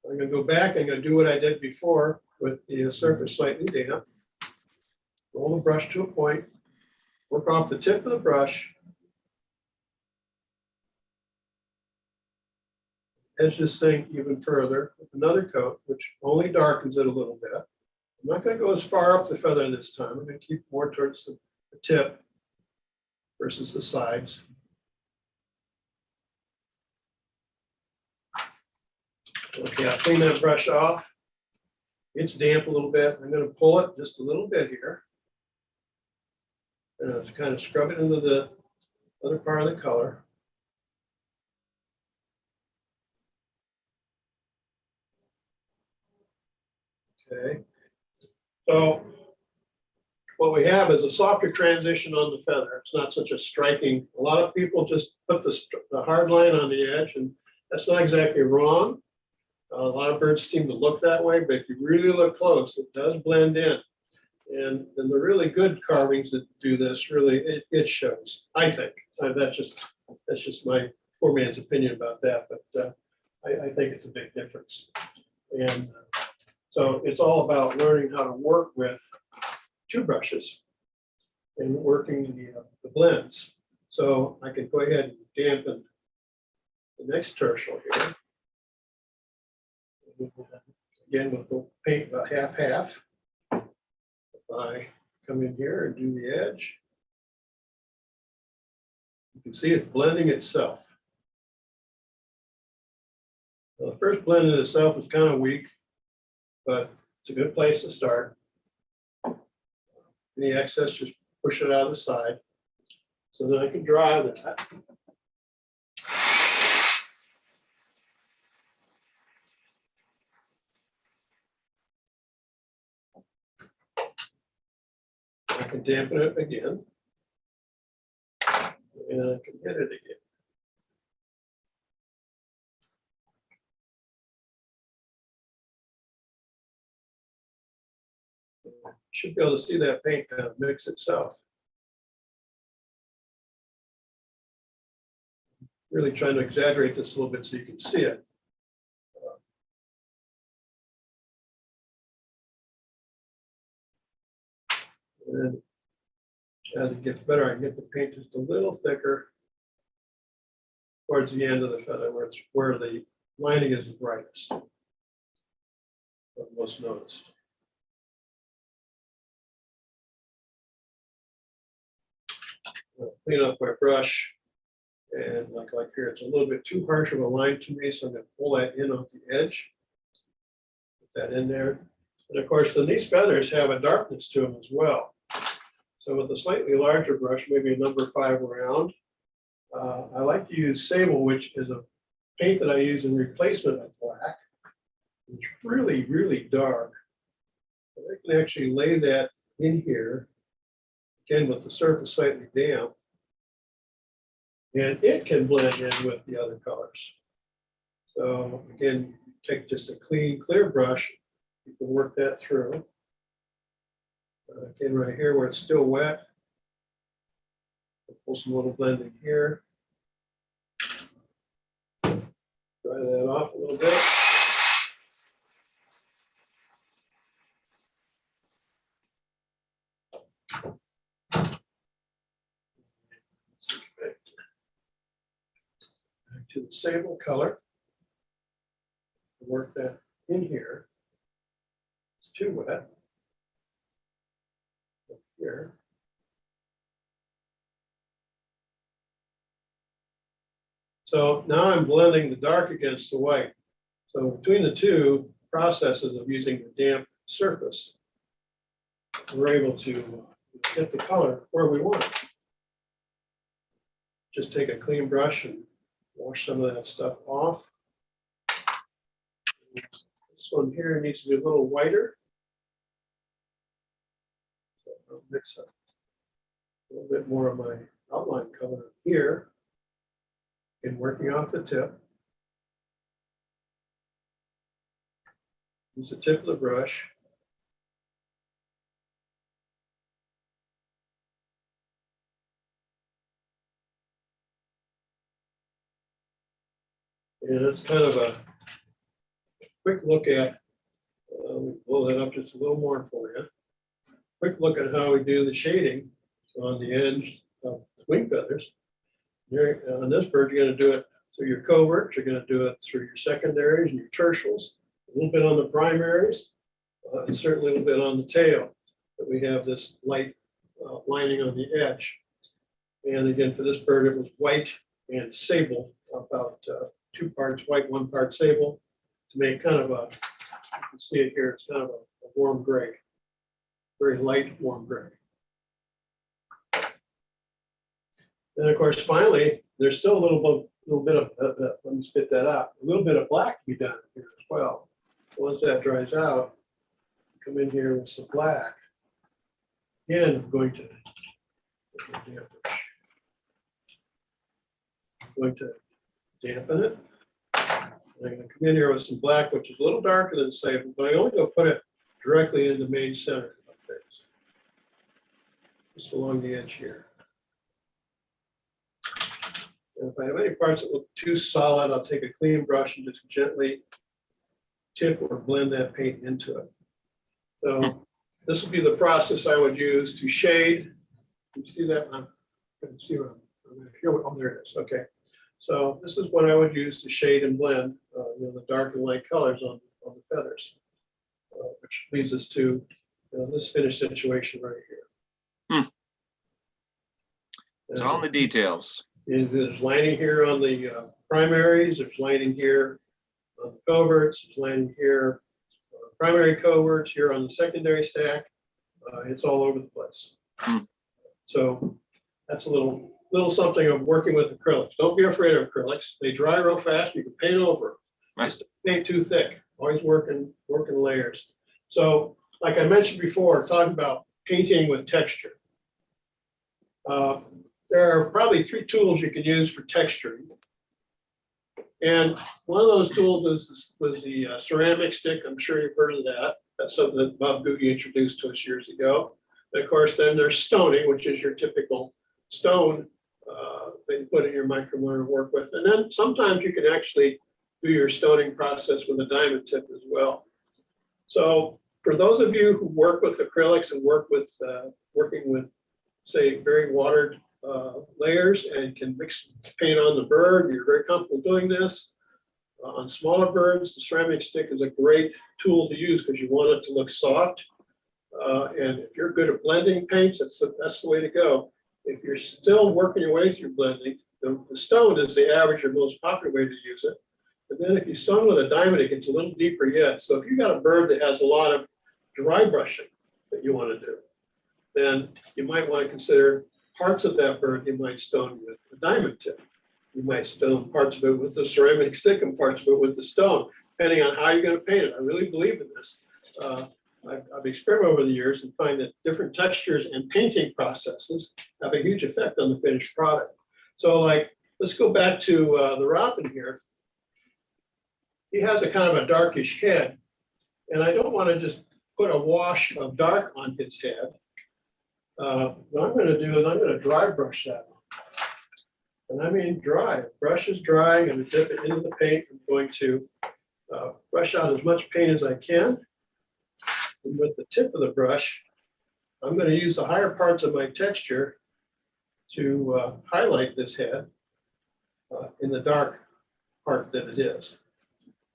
B: I'm going to go back. I'm going to do what I did before with the surface slightly damp. Roll the brush to a point. Work off the tip of the brush. Edge this thing even further with another coat, which only darkens it a little bit. I'm not going to go as far up the feather this time. I'm going to keep more towards the tip versus the sides. Okay, I'll clean that brush off. It's damp a little bit. I'm going to pull it just a little bit here. And kind of scrub it into the other part of the color. Okay. So what we have is a softer transition on the feather. It's not such a striking. A lot of people just put the hard line on the edge, and that's not exactly wrong. A lot of birds seem to look that way, but if you really look close, it does blend in. And the really good carvings that do this, really, it shows, I think. That's just my poor man's opinion about that, but I think it's a big difference. And So it's all about learning how to work with two brushes and working the blends. So I can go ahead and dampen the next tertial here. Again, with the paint about half-half. If I come in here and do the edge, you can see it blending itself. Now, the first blend in itself is kind of weak, but it's a good place to start. Any excess, just push it out of the side. So then I can dry that. I can dampen it again. And I can hit it again. Should be able to see that paint kind of mix itself. Really trying to exaggerate this a little bit so you can see it. And as it gets better, I can get the paint just a little thicker towards the end of the feather where the lining is the brightest, most noticed. I'll clean up my brush, and like here, it's a little bit too harsh of a line to me, so I'm going to pull that in off the edge. Put that in there. And of course, then these feathers have a darkness to them as well. So with a slightly larger brush, maybe a number 5 round, I like to use sable, which is a paint that I use in replacement of black. It's really, really dark. But I can actually lay that in here, again with the surface slightly damp, and it can blend in with the other colors. So again, take just a clean, clear brush, you can work that through. Again, right here where it's still wet, pull some little blending here. Dry that off a little bit. Back to the sable color. Work that in here. It's too wet. Up here. So now I'm blending the dark against the white. So between the two processes of using the damp surface, we're able to get the color where we want it. Just take a clean brush and wash some of that stuff off. This one here needs to be a little whiter. So I'll mix up a little bit more of my outline color here. And working off the tip. Use the tip of the brush. And it's kind of a quick look at, we'll blow that up just a little more for you. Quick look at how we do the shading on the edge of the wing feathers. On this bird, you're going to do it through your coverts, you're going to do it through your secondaries and your tertials, a little bit on the primaries, and certainly a little bit on the tail. But we have this light lining on the edge. And again, for this bird, it was white and sable, about 2 parts white, 1 part sable, to make kind of a, you can see it here, it's kind of a warm gray, very light warm gray. And of course, finally, there's still a little bit of, let me spit that out, a little bit of black to be done here as well. Once that dries out, come in here with some black. Again, I'm going to dampen it. And I'm going to come in here with some black, which is a little darker than sable, but I only go put it directly in the main center of things, just along the edge here. And if I have any parts that look too solid, I'll take a clean brush and just gently tip or blend that paint into it. So this would be the process I would use to shade. You see that? I can see what I'm here. Oh, there it is. Okay. So this is what I would use to shade and blend the dark and light colors on the feathers, which leads us to this finished situation right here.
A: It's all in the details.
B: There's lining here on the primaries. There's lining here on the coverts. There's lining here on the primary coverts, here on the secondary stack. It's all over the place. So that's a little something of working with acrylics. Don't be afraid of acrylics. They dry real fast. You can paint over.
A: Right.
B: Just don't paint too thick. Always working layers. So like I mentioned before, talking about painting with texture. There are probably 3 tools you can use for texturing. And one of those tools was the ceramic stick. I'm sure you've heard of that. That's something that Bob Googie introduced to us years ago. And of course, then there's stoning, which is your typical stone that you put in your micromotor to work with. And then sometimes you can actually do your stoning process with a diamond tip as well. So for those of you who work with acrylics and working with, say, very watered layers and can mix paint on the bird, you're very comfortable doing this. On smaller birds, the ceramic stick is a great tool to use because you want it to look soft. And if you're good at blending paints, that's the way to go. If you're still working your way through blending, the stone is the average or most popular way to use it. And then if you stone with a diamond, it gets a little deeper yet. So if you've got a bird that has a lot of dry brushing that you want to do, then you might want to consider parts of that bird you might stone with a diamond tip. You might stone parts of it with the ceramic stick and parts of it with the stone, depending on how you're going to paint it. I really believe in this. I've experimented over the years and find that different textures and painting processes have a huge effect on the finished product. So like, let's go back to the robin here. He has a kind of a darkish head, and I don't want to just put a wash of dark on his head. What I'm going to do is I'm going to dry brush that. And I mean dry. Brush is dry. I'm going to dip it into the paint. I'm going to brush out as much paint as I can. And with the tip of the brush, I'm going to use the higher parts of my texture to highlight this head in the dark part that it is.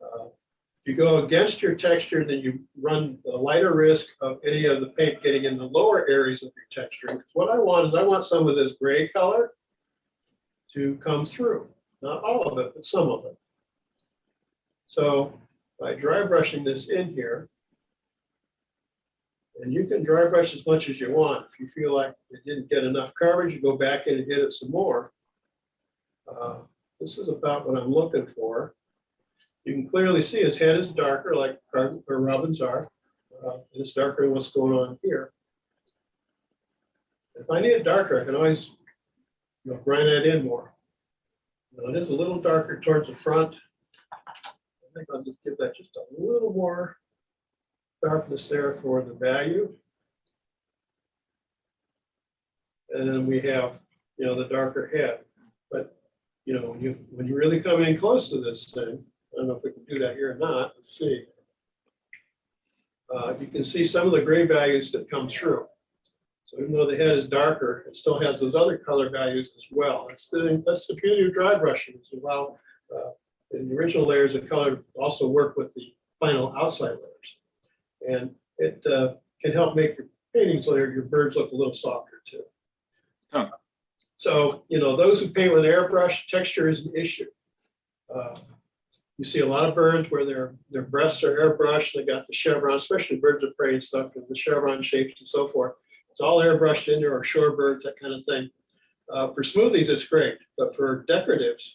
B: If you go against your texture, then you run the lighter risk of any of the paint getting in the lower areas of your texturing. Because what I want is I want some of this gray color to come through. Not all of it, but some of it. So by dry brushing this in here, and you can dry brush as much as you want. If you feel like it didn't get enough coverage, you go back in and hit it some more. This is about what I'm looking for. You can clearly see his head is darker, like robins are. It's darker than what's going on here. If I need it darker, I can always grind that in more. It is a little darker towards the front. I think I'll just give that just a little more darkness there for the value. And then we have, the darker head. But, when you really come in close to this thing, I don't know if we can do that here or not. Let's see. You can see some of the gray values that come through. So even though the head is darker, it still has those other color values as well. That's the beauty of dry brushing. It's allow in the original layers of color also work with the final outside layers. And it can help make your paintings layer, your birds look a little softer too.
A: Huh.
B: So, those who paint with an airbrush, texture is an issue. You see a lot of birds where their breasts are airbrushed. They got the chevron, especially birds of prey and stuff, and the chevron shapes and so forth. It's all airbrushed in there, or shorebirds, that kind of thing. For smoothies, it's great, but for decoratives,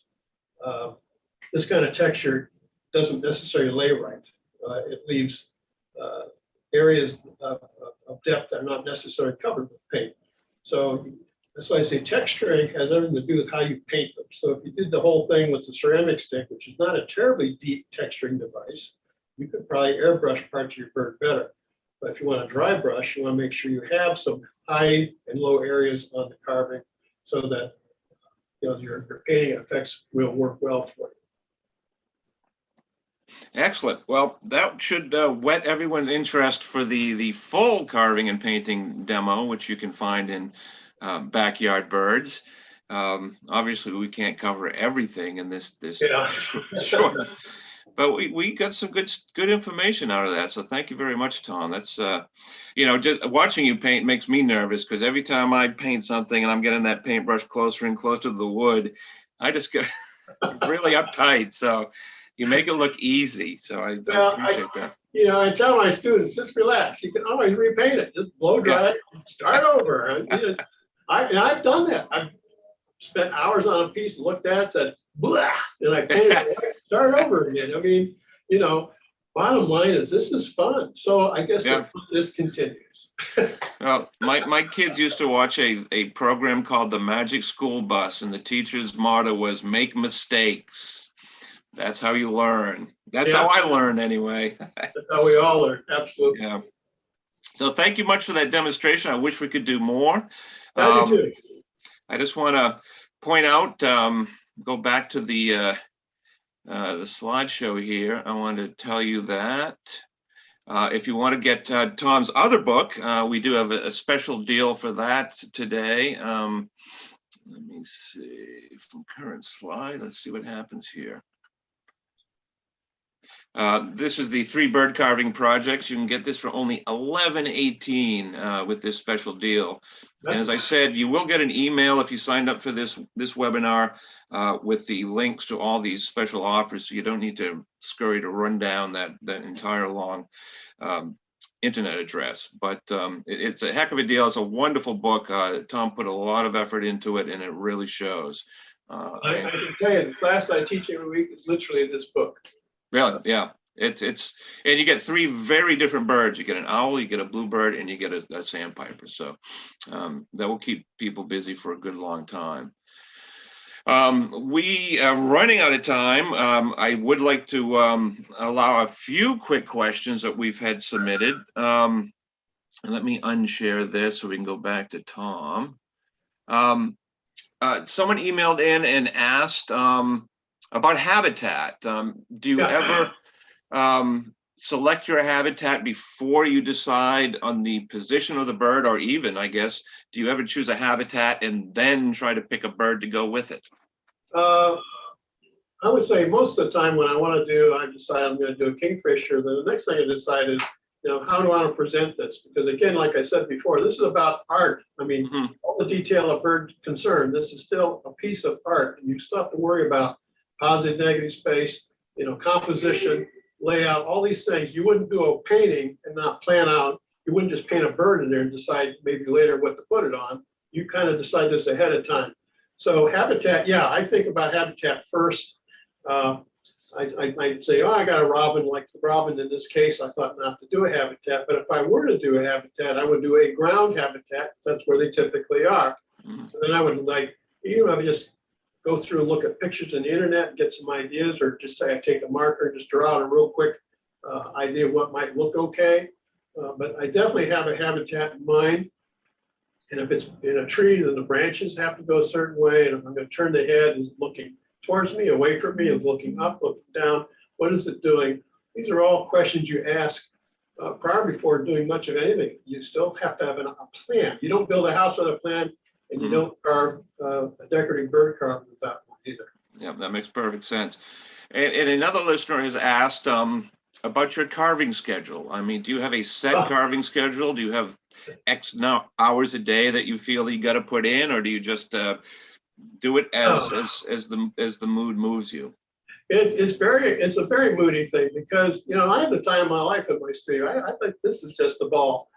B: this kind of texture doesn't necessarily lay right. It leaves areas of depth that are not necessarily covered with paint. So that's why I say texturing has everything to do with how you paint them. So if you did the whole thing with the ceramic stick, which is not a terribly deep texturing device, you could probably airbrush parts of your bird better. But if you want a dry brush, you want to make sure you have some high and low areas on the carving so that your painting effects will work well for
A: Excellent. Well, that should whet everyone's interest for the full carving and painting demo, which you can find in Backyard Birds. Obviously, we can't cover everything in this
B: Yeah.
A: short, but we got some good information out of that. So thank you very much, Tom. That's just watching you paint makes me nervous, because every time I paint something and I'm getting that paintbrush closer and closer to the wood, I just get really uptight. So you make it look easy. So I appreciate that.
B: I tell my students, just relax. You can always repaint it. Just blow dry it, start over. And I've done that. I've spent hours on a piece, looked at it, said, blah, and I painted it, start over again. I mean, bottom line is this is fun. So I guess this continues.
A: Well, my kids used to watch a program called The Magic School Bus, and the teacher's motto was make mistakes. That's how you learn. That's how I learn anyway.
B: That's how we all learn. Absolutely.
A: Yeah. So thank you much for that demonstration. I wish we could do more. I just want to point out, go back to the slideshow here. I want to tell you that if you want to get Tom's other book, we do have a special deal for that today. Let me see from current slide. Let's see what happens here. This is the 3 bird carving projects. You can get this for only $11.18 with this special deal. And as I said, you will get an email if you signed up for this webinar with the links to all these special offers, so you don't need to scurry to run down that entire long internet address. But it's a heck of a deal. It's a wonderful book. Tom put a lot of effort into it, and it really shows.
B: I can tell you, the class I teach every week is literally this book.
A: Really? Yeah. And you get 3 very different birds. You get an owl, you get a bluebird, and you get a sandpiper. So that will keep people busy for a good long time. We are running out of time. I would like to allow a few quick questions that we've had submitted. And let me unshare this so we can go back to Tom. Someone emailed in and asked about habitat. Do you ever select your habitat before you decide on the position of the bird, or even, I guess, do you ever choose a habitat and then try to pick a bird to go with it?
B: I would say most of the time when I decide I'm going to do a kingfisher, then the next thing I decide is, how do I want to present this? Because again, like I said before, this is about art. I mean, all the detail of bird concern, this is still a piece of art, and you still have to worry about positive, negative space, composition, layout, all these things. You wouldn't do a painting and not plan out. You wouldn't just paint a bird in there and decide maybe later what to put it on. You kind of decide this ahead of time. So habitat, I think about habitat first. I'd say, I got a robin, like the robin in this case, I thought not to do a habitat, but if I were to do a habitat, I would do a ground habitat. That's where they typically are. So then I would just go through and look at pictures on the internet and get some ideas, or just say I take a marker and just draw out a real quick idea of what might look okay. But I definitely have a habitat in mind. And if it's in a tree, then the branches have to go a certain way. And if I'm going to turn the head, is looking towards me, away from me, is looking up, looking down. What is it doing? These are all questions you ask prior before doing much of anything. You still have to have a plan. You don't build a house with a plan, and you don't carve a decorative bird carving without one either.
A: Yeah, that makes perfect sense. And another listener has asked about your carving schedule. I mean, do you have a set carving schedule? Do you have X hours a day that you feel you got to put in, or do you just do it as the mood moves you?
B: It's a very moody thing, because I have the time of my life in my studio. I think this is just a ball.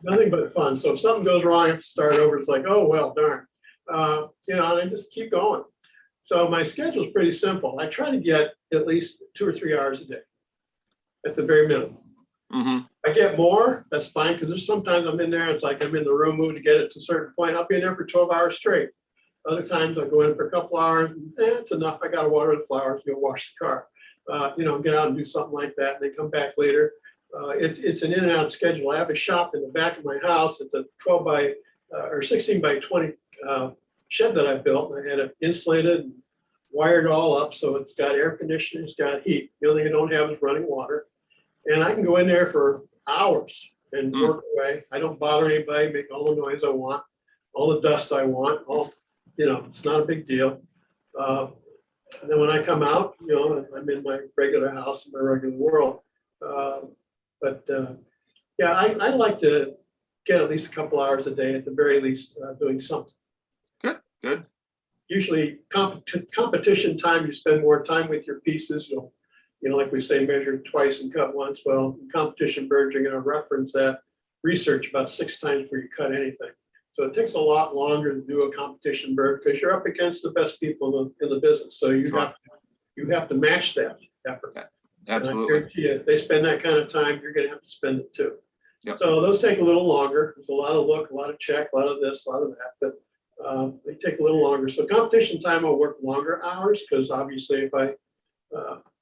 B: Nothing but fun. So if something goes wrong, I have to start over. It's like, oh, well, darn. And I just keep going. So my schedule is pretty simple. I try to get at least 2 or 3 hours a day at the very minimum. I get more, that's fine, because there's sometimes I'm in there, it's like I'm in the room moving to get it to a certain point. I'll be in there for 12 hours straight. Other times I'll go in for a couple hours, and it's enough. I got to water the flowers, go wash the car, get out and do something like that, and they come back later. It's an in and out schedule. I have a shop in the back of my house. It's a 12 by or 16 by 20 shed that I built. I had it insulated and wired all up, so it's got air conditioning, it's got heat. The only thing I don't have is running water. And I can go in there for hours and work away. I don't bother anybody, make all the noise I want, all the dust I want, it's not a big deal. And then when I come out, I'm in my regular house, in my regular world. Yeah, I like to get at least a couple hours a day, at the very least, doing something.
A: Good.
B: Usually competition time, you spend more time with your pieces. Like we say, measure twice and cut once. Well, in competition birds, you're going to reference that research about 6 times before you cut anything. So it takes a lot longer to do a competition bird because you're up against the best people in the business. So you have to match that effort.
A: Absolutely.
B: And I guarantee you, if they spend that kind of time, you're going to have to spend it too.
A: Yep.
B: So those take a little longer. There's a lot of look, a lot of check, a lot of this, a lot of that, but they take a little longer. So competition time, I'll work longer hours because obviously if I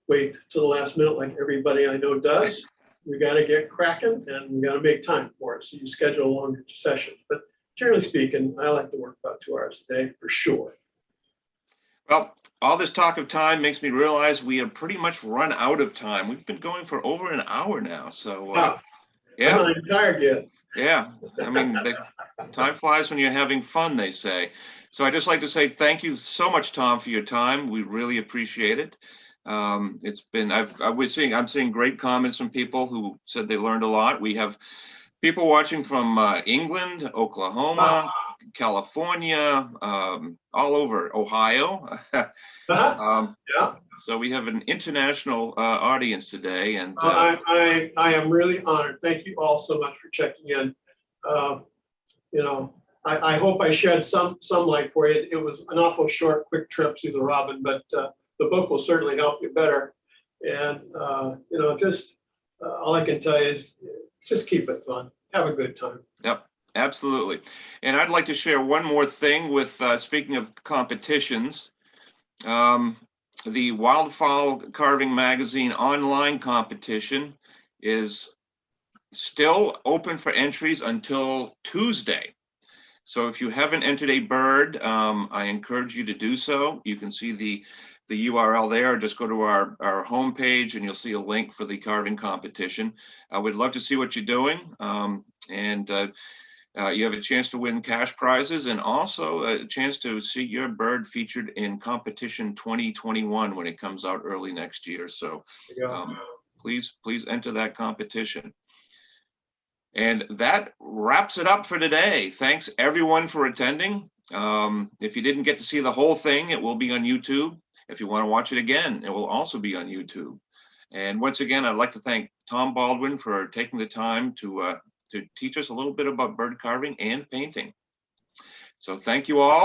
B: wait to the last minute like everybody I know does, we got to get cracking and we got to make time for it. So you schedule a longer session. But generally speaking, I like to work about 2 hours a day for sure.
A: Well, all this talk of time makes me realize we have pretty much run out of time. We've been going for over an hour now. So yeah.
B: I'm not even tired yet.
A: Yeah, I mean, time flies when you're having fun, they say. So I just like to say thank you so much, Tom, for your time. We really appreciate it. It's been, I'm seeing great comments from people who said they learned a lot. We have people watching from England, Oklahoma, California, all over Ohio.
B: Yeah.
A: So we have an international audience today, and
B: I am really honored. Thank you all so much for checking in. I hope I shed some light for you. It was an awful short, quick trip through the Robin, but the book will certainly help you better. And all I can tell you is just keep it fun. Have a good time.
A: Yep, absolutely. And I'd like to share one more thing with speaking of competitions. The Wildfowl Carving Magazine online competition is still open for entries until Tuesday. So if you haven't entered a bird, I encourage you to do so. You can see the URL there. Just go to our homepage and you'll see a link for the carving competition. I would love to see what you're doing. You have a chance to win cash prizes and also a chance to see your bird featured in competition 2021 when it comes out early next year. So please enter that competition. And that wraps it up for today. Thanks everyone for attending. If you didn't get to see the whole thing, it will be on YouTube. If you want to watch it again, it will also be on YouTube. And once again, I'd like to thank Tom Baldwin for taking the time to teach us a little bit about bird carving and painting. So thank you all.